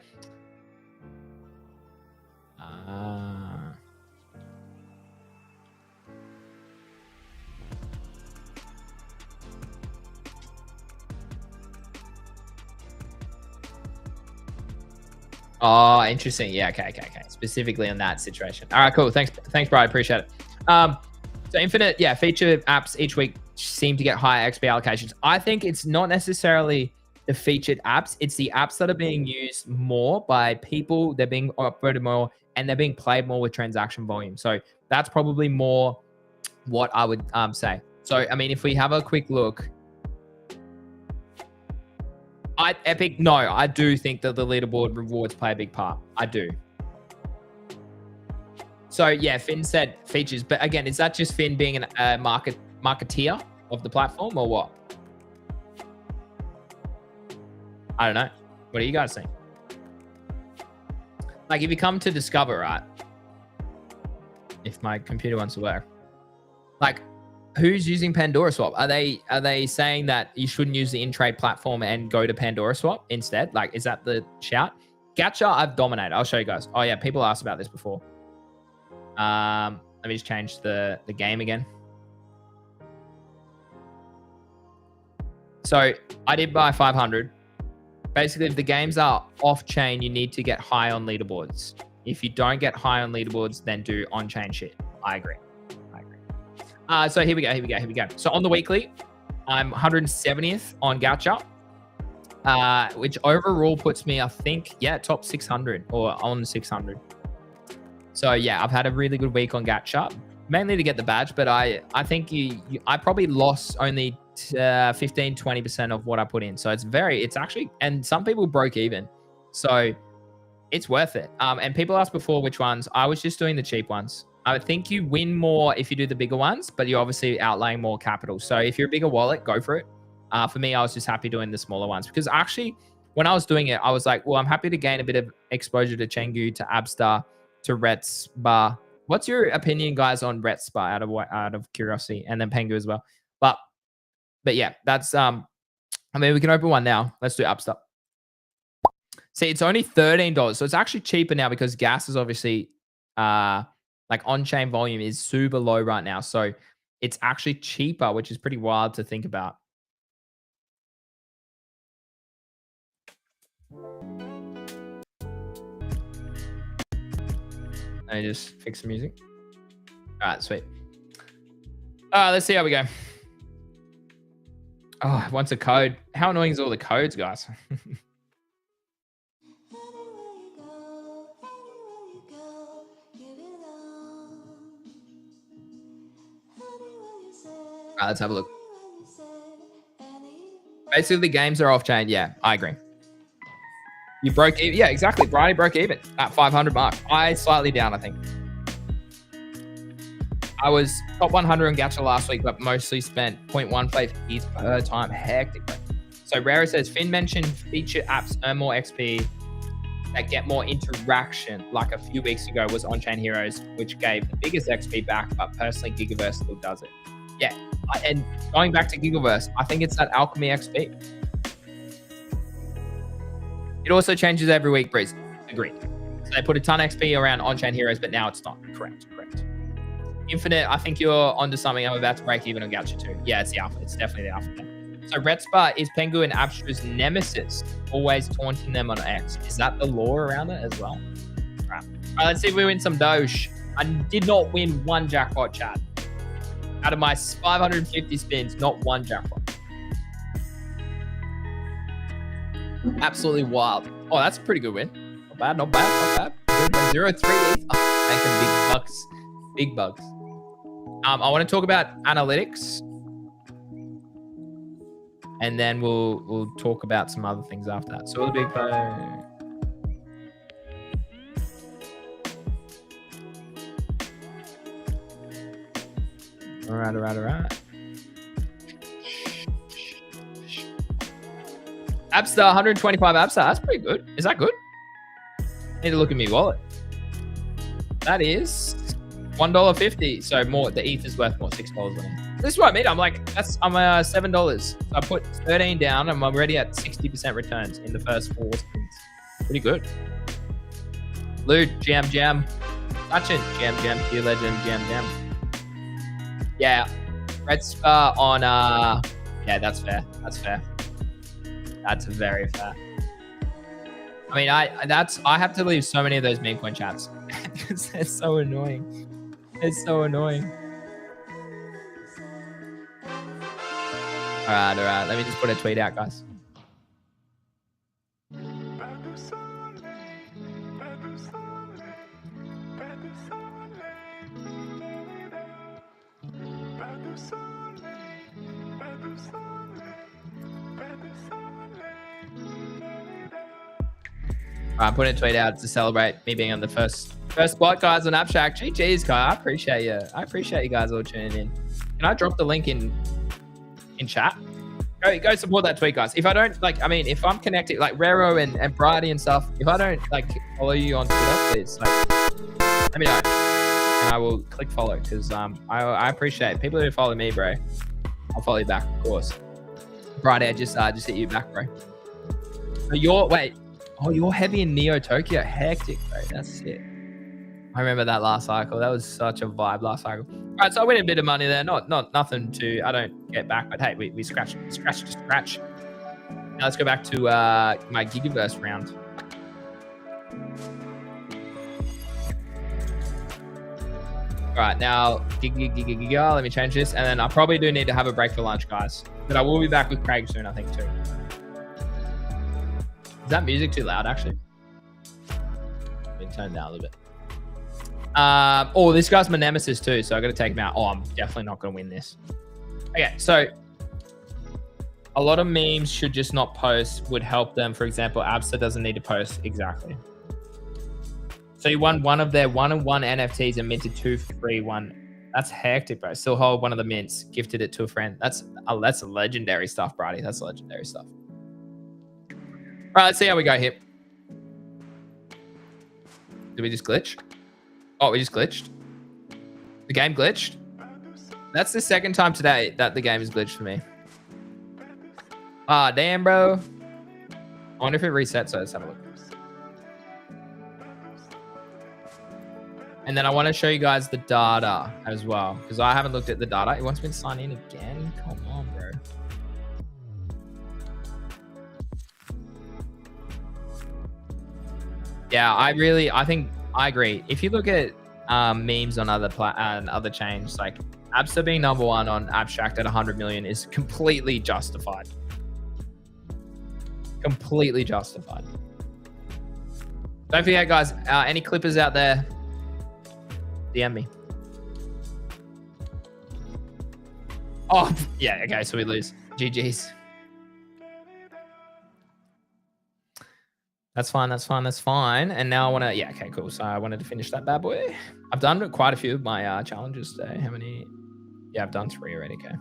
Oh, interesting. Yeah, okay. Specifically on that situation. All right, cool. Thanks, Brad. Appreciate it. So Infinite, feature apps each week seem to get higher XP allocations. I think it's not necessarily the featured apps. It's the apps that are being used more by people. They're being upvoted more, and they're being played more with transaction volume. So that's probably more what I would say. So, I mean, if we have a quick look, Epic, no, I do think that the leaderboard rewards play a big part. I do. So yeah, Finn said features, but again, is that just Finn being a marketeer of the platform or what? I don't know. What do you guys think? Like if you come to Discover, right? If my computer wants to work, like who's using Pandora Swap? Are they saying that you shouldn't use the in-trade platform and go to Pandora Swap instead? Like, is that the shout? Gacha, I've dominated. I'll show you guys. Oh yeah, people asked about this before. Let me just change the game again. So I did buy 500. Basically, if the games are off-chain, you need to get high on leaderboards. If you don't get high on leaderboards, then do on-chain shit. I agree. So here we go. So on the weekly, I'm 170th on Gacha, which overall puts me, I think, top 600 or on 600. So yeah, I've had a really good week on Gacha, mainly to get the badge, but I think I probably lost only 15-20% of what I put in. So it's actually, and some people broke even. So it's worth it. And people asked before which ones. I was just doing the cheap ones. I think you win more if you do the bigger ones, but you're obviously outlaying more capital. So if you're a bigger wallet, go for it. For me, I was just happy doing the smaller ones because actually when I was doing it, I was like, well, I'm happy to gain a bit of exposure to Chengu, to Abstar, to Retspa. What's your opinion, guys, on Retspa out of curiosity, and then Pengu as well? But yeah, that's I mean, we can open one now. Let's do Abstar. See, it's only $13, so it's actually cheaper now because gas is obviously like on-chain volume is super low right now. So it's actually cheaper, which is pretty wild to think about. Let me just fix the music. All right, sweet. Let's see how we go. Oh, it wants a code. How annoying is all the codes, guys? All right, let's have a look. Basically, the games are off-chain. Yeah, I agree. You broke even. Yeah, exactly. Bridie broke even at 500 mark. I slightly down, I think. I was top 100 on Gacha last week, but mostly spent 0.15 ETH per time. Hectic. So Rara says, Finn mentioned feature apps earn more XP that get more interaction. Like a few weeks ago was On-Chain Heroes, which gave the biggest XP back, but personally Gigaverse still does it. Yeah, and going back to Gigaverse, I think it's that Alchemy XP. It also changes every week, Breeze. Agreed. So they put a ton of XP around On-Chain Heroes, but now it's not. Correct. Infinite, I think you're onto something. I'm about to break even on Gacha too. Yeah, it's the alpha. It's definitely the alpha. So Retspa is Pengu and Abstra's nemesis, always taunting them on X. Is that the lore around it as well? All right, let's see if we win some Doge. I did not win one jackpot, chat. Out of my 550 spins, not one jackpot. Absolutely wild. Oh, that's a pretty good win. Not bad. 0.03 ETH. Oh, making big bucks. I want to talk about analytics, and then we'll talk about some other things after that. So the big play. All right. Abstar, 125 Abstar. That's pretty good. Is that good? Need to look at my wallet. That is $1.50. So more. The ETH is worth more. $6 than it. This is what I mean. I'm $7. So I put 13 down, and I'm already at 60% returns in the first 4 spins. pretty good. Lude, Jam. Sachin, Jam. Q Legend, Jam. Yeah. Red Scar on, yeah, that's fair. That's very fair. I mean, I have to leave so many of those Memecoin chats because they're so annoying. It's so annoying. All right. Let me just put a tweet out, guys. I'm putting a tweet out to celebrate me being on the first spot, guys, on Abstract. GG's, guys. I appreciate you. I appreciate you guys all tuning in. Can I drop the link in chat? Go support that tweet, guys. If I don't, like, I mean, if I'm connected, like Rero and Brady and stuff, if I don't, like, follow you on Twitter, please, like, let me know. And I will click follow, because I appreciate it. People who follow me, bro, I'll follow you back, of course. Brady, I just hit you back, bro. So you're heavy in Neo Tokyo. Hectic, bro. That's sick. I remember that last cycle. That was such a vibe last cycle. All right, so I win a bit of money there. Not nothing to, I don't get back, but hey, we scratch. Now let's go back to my Gigaverse round. All right, now Giga. Let me change this, and then I probably do need to have a break for lunch, guys. But I will be back with Craig soon, I think, too. Is that music too loud, actually? Let me turn it down a little bit. Oh, this guy's my nemesis too, so I got to take him out. Oh, I'm definitely not going to win this. Okay, so a lot of memes should just not post, would help them. For example, Abster doesn't need to post. Exactly. So you won one of their 1-on-1 NFTs and minted 2 for free. That's hectic, bro. Still hold one of the mints, gifted it to a friend. That's legendary stuff, Brady. That's legendary stuff. All right, let's see how we go here. Did we just glitch? Oh, we just glitched. The game glitched. That's the second time today that the game has glitched for me. Ah, damn, bro. I wonder if it resets, so let's have a look. And then I want to show you guys the data as well, because I haven't looked at the data. It wants me to sign in again. Come on, bro. Yeah, I think I agree. If you look at memes on other chains, like Abster being number 1 on Abstract at 100 million is completely justified. Completely justified. Don't forget, guys, any clippers out there, DM me. Oh, yeah, okay, so we lose. GG's. That's fine. And now I want to, yeah, okay, cool. So I wanted to finish that bad boy. I've done quite a few of my challenges today. How many? Yeah, I've done 3 already, okay.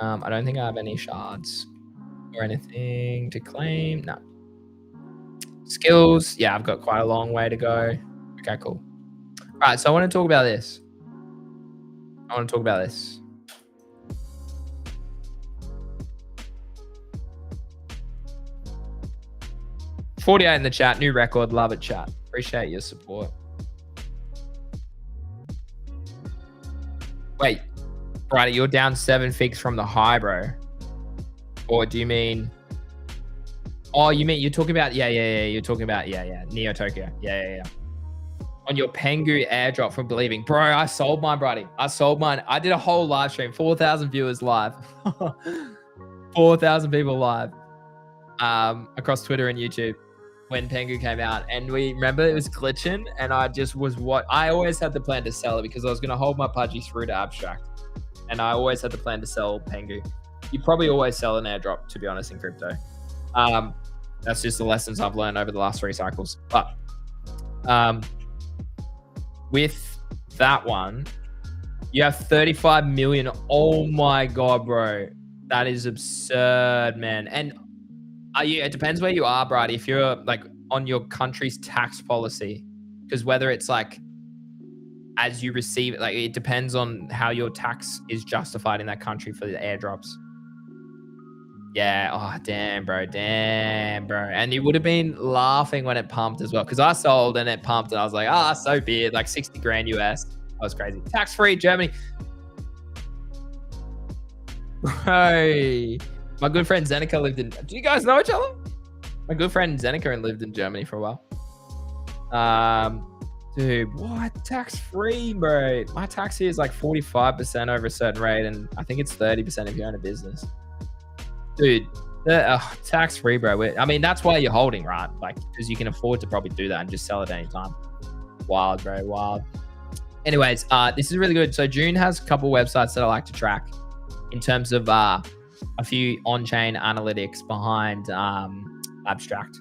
I don't think I have any shards or anything to claim. No. Skills, yeah, I've got quite a long way to go. Okay, cool. All right, so I want to talk about this. 48 in the chat. New record. Love it, chat. Appreciate your support. Wait, Brady, you're down 7 figs from the high, bro. Or do you mean... Oh, you're talking about... Yeah. You're talking about... Yeah. Neo Tokyo. Yeah. On your Pengu airdrop from Believing. Bro, I sold mine, Brady. I sold mine. I did a whole live stream. 4,000 viewers live. 4,000 people live. Across Twitter and YouTube. When Pengu came out, and we remember it was glitching, and I just was I always had the plan to sell it because I was going to hold my Pudgy through to Abstract, and I always had the plan to sell Pengu. You probably always sell an airdrop, to be honest, in crypto. That's just the lessons I've learned over the last 3 cycles. But with that one, you have 35 million. Oh my god, bro, that is absurd, man. And it depends where you are, Brady. If you're like on your country's tax policy, because whether it's like as you receive it, like it depends on how your tax is justified in that country for the airdrops. Yeah. Oh, damn, bro. Damn, bro. And you would have been laughing when it pumped as well. Because I sold and it pumped. And I was like, ah, so be it. Like 60 grand US. That was crazy. Tax-free Germany. Hey. My good friend Zeneca lived in... Do you guys know each other? My good friend Zeneca lived in Germany for a while. Dude, what? Tax-free, bro. My tax here is like 45% over a certain rate. And I think it's 30% if you own a business. Dude, tax-free, bro. I mean, that's why you're holding, right? Like, because you can afford to probably do that and just sell it anytime. Wild, bro, wild. Anyways, this is really good. So June has a couple websites that I like to track in terms of a few on-chain analytics behind Abstract.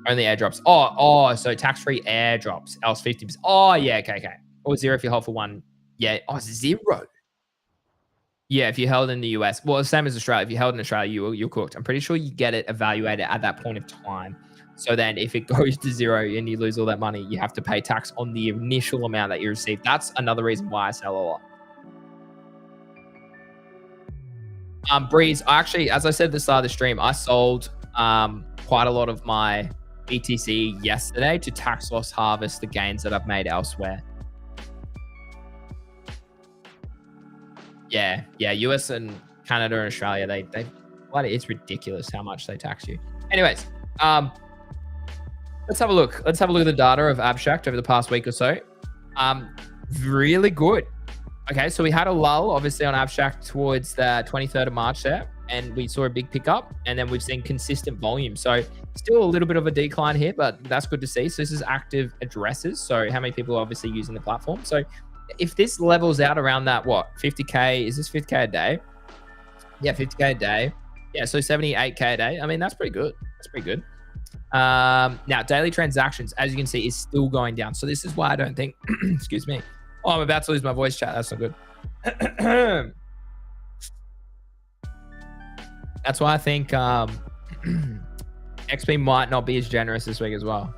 Only airdrops. So tax-free airdrops. Else 50%. Oh, yeah, okay. Or 0 if you hold for 1. Yeah. Oh, 0. Yeah, if you held in the US, well, same as Australia. If you held in Australia, you're cooked. I'm pretty sure you get it evaluated at that point of time. So then if it goes to 0 and you lose all that money, you have to pay tax on the initial amount that you received. That's another reason why I sell a lot. Breeze, actually, as I said at the start of the stream, I sold quite a lot of my BTC yesterday to tax loss harvest the gains that I've made elsewhere. Yeah, US and Canada and Australia, it's ridiculous how much they tax you. Anyways, let's have a look. Let's have a look at the data of Abstract over the past week or so. Really good. Okay, so we had a lull, obviously, on Abstract towards the 23rd of March there, and we saw a big pickup, and then we've seen consistent volume. So still a little bit of a decline here, but that's good to see. So this is active addresses. So how many people are obviously using the platform? So if this levels out around that, 50K, is this 50K a day? Yeah, 50K a day. Yeah, so 78K a day. I mean, that's pretty good. That's pretty good. Now, daily transactions, as you can see, is still going down. So this is why I don't think, excuse me. Oh, I'm about to lose my voice chat. That's not good. That's why I think XP might not be as generous this week as well.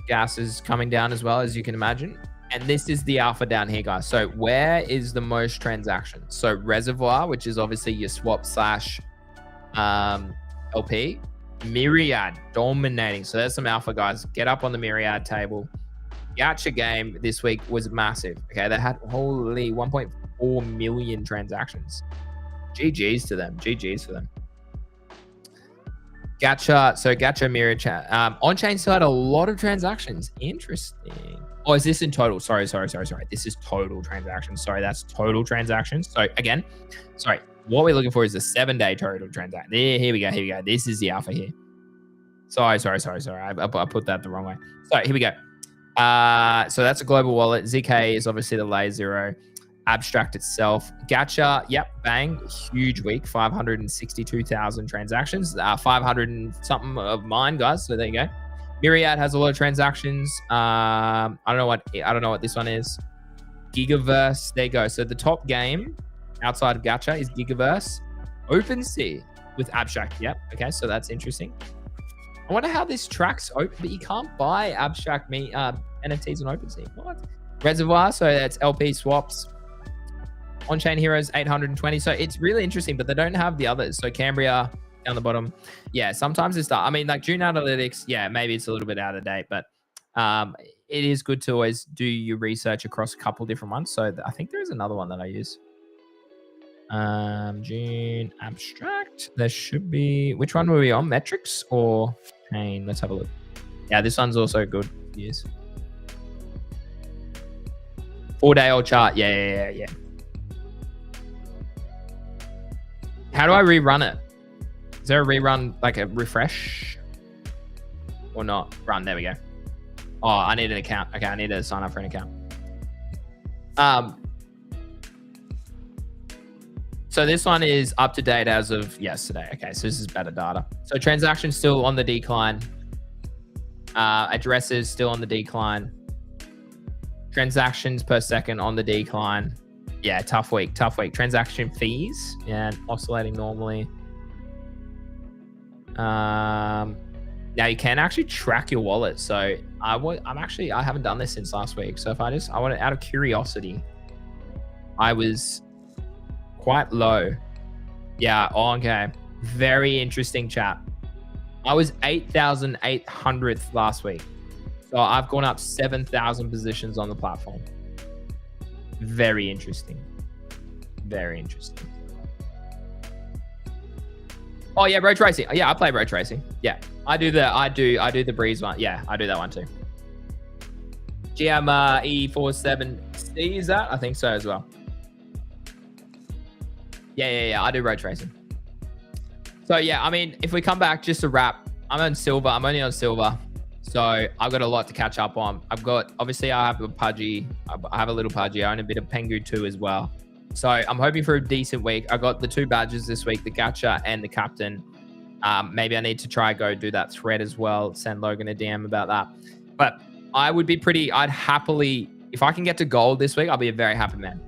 Gas is coming down as well, as you can imagine. And this is the alpha down here, guys. So where is the most transactions? So reservoir, which is obviously your swap slash LP. Myriad dominating. So there's some alpha, guys. Get up on the Myriad table. Gacha game this week was massive. Okay, they had holy 1.4 million transactions. GG's to them. GG's for them. Gacha Myriad chat. On-chain still had a lot of transactions. Interesting. Oh, is this in total? Sorry. This is total transactions. Sorry, that's total transactions. So again, sorry. What we're looking for is a 7-day total transaction. Here we go. This is the alpha here. Sorry. I put that the wrong way. So here we go. So that's a global wallet. ZK is obviously the layer 0. Abstract itself. Gacha, yep, bang. Huge week. 562,000 transactions. 500 and something of mine, guys. So there you go. Myriad has a lot of transactions. I don't know what this one is. Gigaverse. There you go. So the top game outside of Gacha is Gigaverse. OpenSea with Abstract. Yep. Okay, so that's interesting. I wonder how this tracks open, but you can't buy Abstract NFTs on OpenSea. What? Reservoir, so that's LP swaps. On-chain heroes 820. So it's really interesting, but they don't have the others. So Cambria down the bottom. Yeah, sometimes it's I mean, like June analytics, yeah, maybe it's a little bit out of date, but it is good to always do your research across a couple different ones. So I think there is another one that I use. June Abstract. There should be, which one were we on? Metrics or chain? Let's have a look. Yeah, this one's also good to use. 4-day-old chart. Yeah. How do I rerun it? Is there a rerun, like a refresh? Or not? Run, there we go. Oh, I need an account. Okay, I need to sign up for an account. So this one is up to date as of yesterday. Okay, so this is better data. So transactions still on the decline. Addresses still on the decline. Transactions per second on the decline. Yeah, tough week. Transaction fees, yeah, oscillating normally. Now you can actually track your wallet. So I haven't done this since last week. So if I want it out of curiosity, I was quite low. Yeah. Okay. Very interesting, chat. I was 8,800th last week. So I've gone up 7,000 positions on the platform. Very interesting. Very interesting. Oh yeah, road racing. Yeah, I play road racing. Yeah, I do the breeze one. Yeah, I do that one too. GM E47C is that? I think so as well. Yeah. I do road racing. So yeah, I mean, if we come back just to wrap, I'm on silver. I'm only on silver. So I've got a lot to catch up on. Obviously I have a Pudgy. I have a little Pudgy. I own a bit of Pengu too as well. So I'm hoping for a decent week. I got the 2 badges this week, the Gacha and the Captain. Maybe I need to try go do that thread as well. Send Logan a DM about that. But I'd happily, if I can get to gold this week, I'll be a very happy man.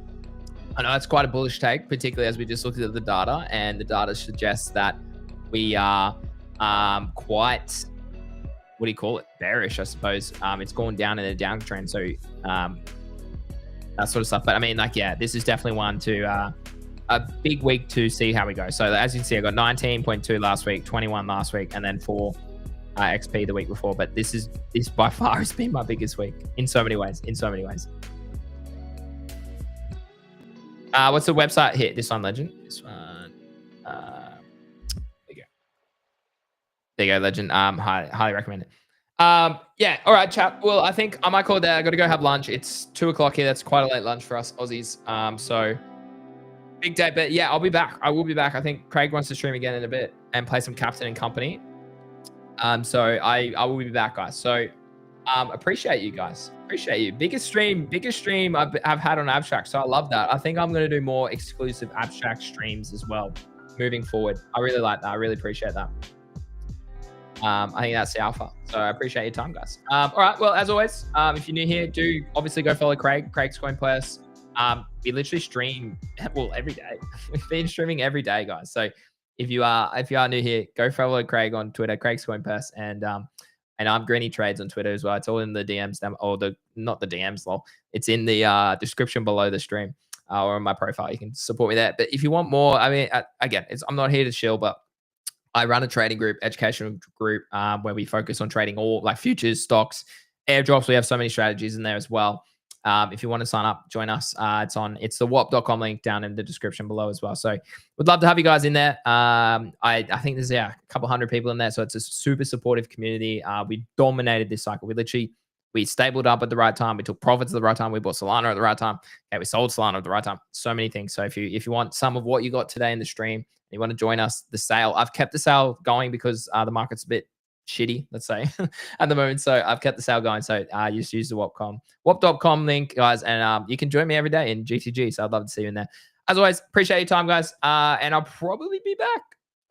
I know that's quite a bullish take, particularly as we just looked at the data, and the data suggests that we are quite, what do you call it? Bearish, I suppose. It's gone down in a downtrend. So that sort of stuff. But I mean, like, yeah, this is definitely one to a big week to see how we go. So as you can see, I got 19.2 last week, 21 last week, and then 4 XP the week before. But this by far has been my biggest week in so many ways. What's the website here? This one, Legend. This one. There you go, Legend. Highly recommend it. Yeah, all right, chat. Well, I think I might call it there. I got to go have lunch. It's 2 o'clock here. That's quite a late lunch for us Aussies. So big day, but yeah, I'll be back. I will be back. I think Craig wants to stream again in a bit and play some Captain and Company. So I will be back, guys. So appreciate you guys. Appreciate you. Biggest stream I've had on Abstract. So I love that. I think I'm going to do more exclusive Abstract streams as well moving forward. I really like that. I really appreciate that. I think that's the alpha. So I appreciate your time, guys. All right. Well, as always, if you're new here, do obviously go follow Craig's Coin Purse. We literally stream every day. We've been streaming every day, guys. So if you are new here, go follow Craig on Twitter, Craig's Coin Purse, and I'm Greeny Trades on Twitter as well. It's all in the DMs, or not the DMs, lol. It's in the description below the stream or on my profile. You can support me there. But if you want more, I mean, again, I'm not here to chill, but I run a trading group, educational group, where we focus on trading all like futures, stocks, airdrops. We have so many strategies in there as well. If you want to sign up, join us. It's the wop.com link down in the description below as well. So we'd love to have you guys in there. I think there's a couple hundred people in there. So it's a super supportive community. We dominated this cycle. We stabled up at the right time. We took profits at the right time. We bought Solana at the right time. Okay, we sold Solana at the right time. So many things. So if you want some of what you got today in the stream, and you want to join us, the sale, I've kept the sale going because the market's a bit shitty, let's say, at the moment. So I've kept the sale going. So just use the wop.com link, guys, and you can join me every day in GTG. So I'd love to see you in there. As always, appreciate your time, guys. And I'll probably be back.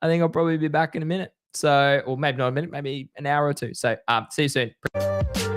I think I'll probably be back in a minute. So, or maybe not a minute, maybe an hour or two. So see you soon.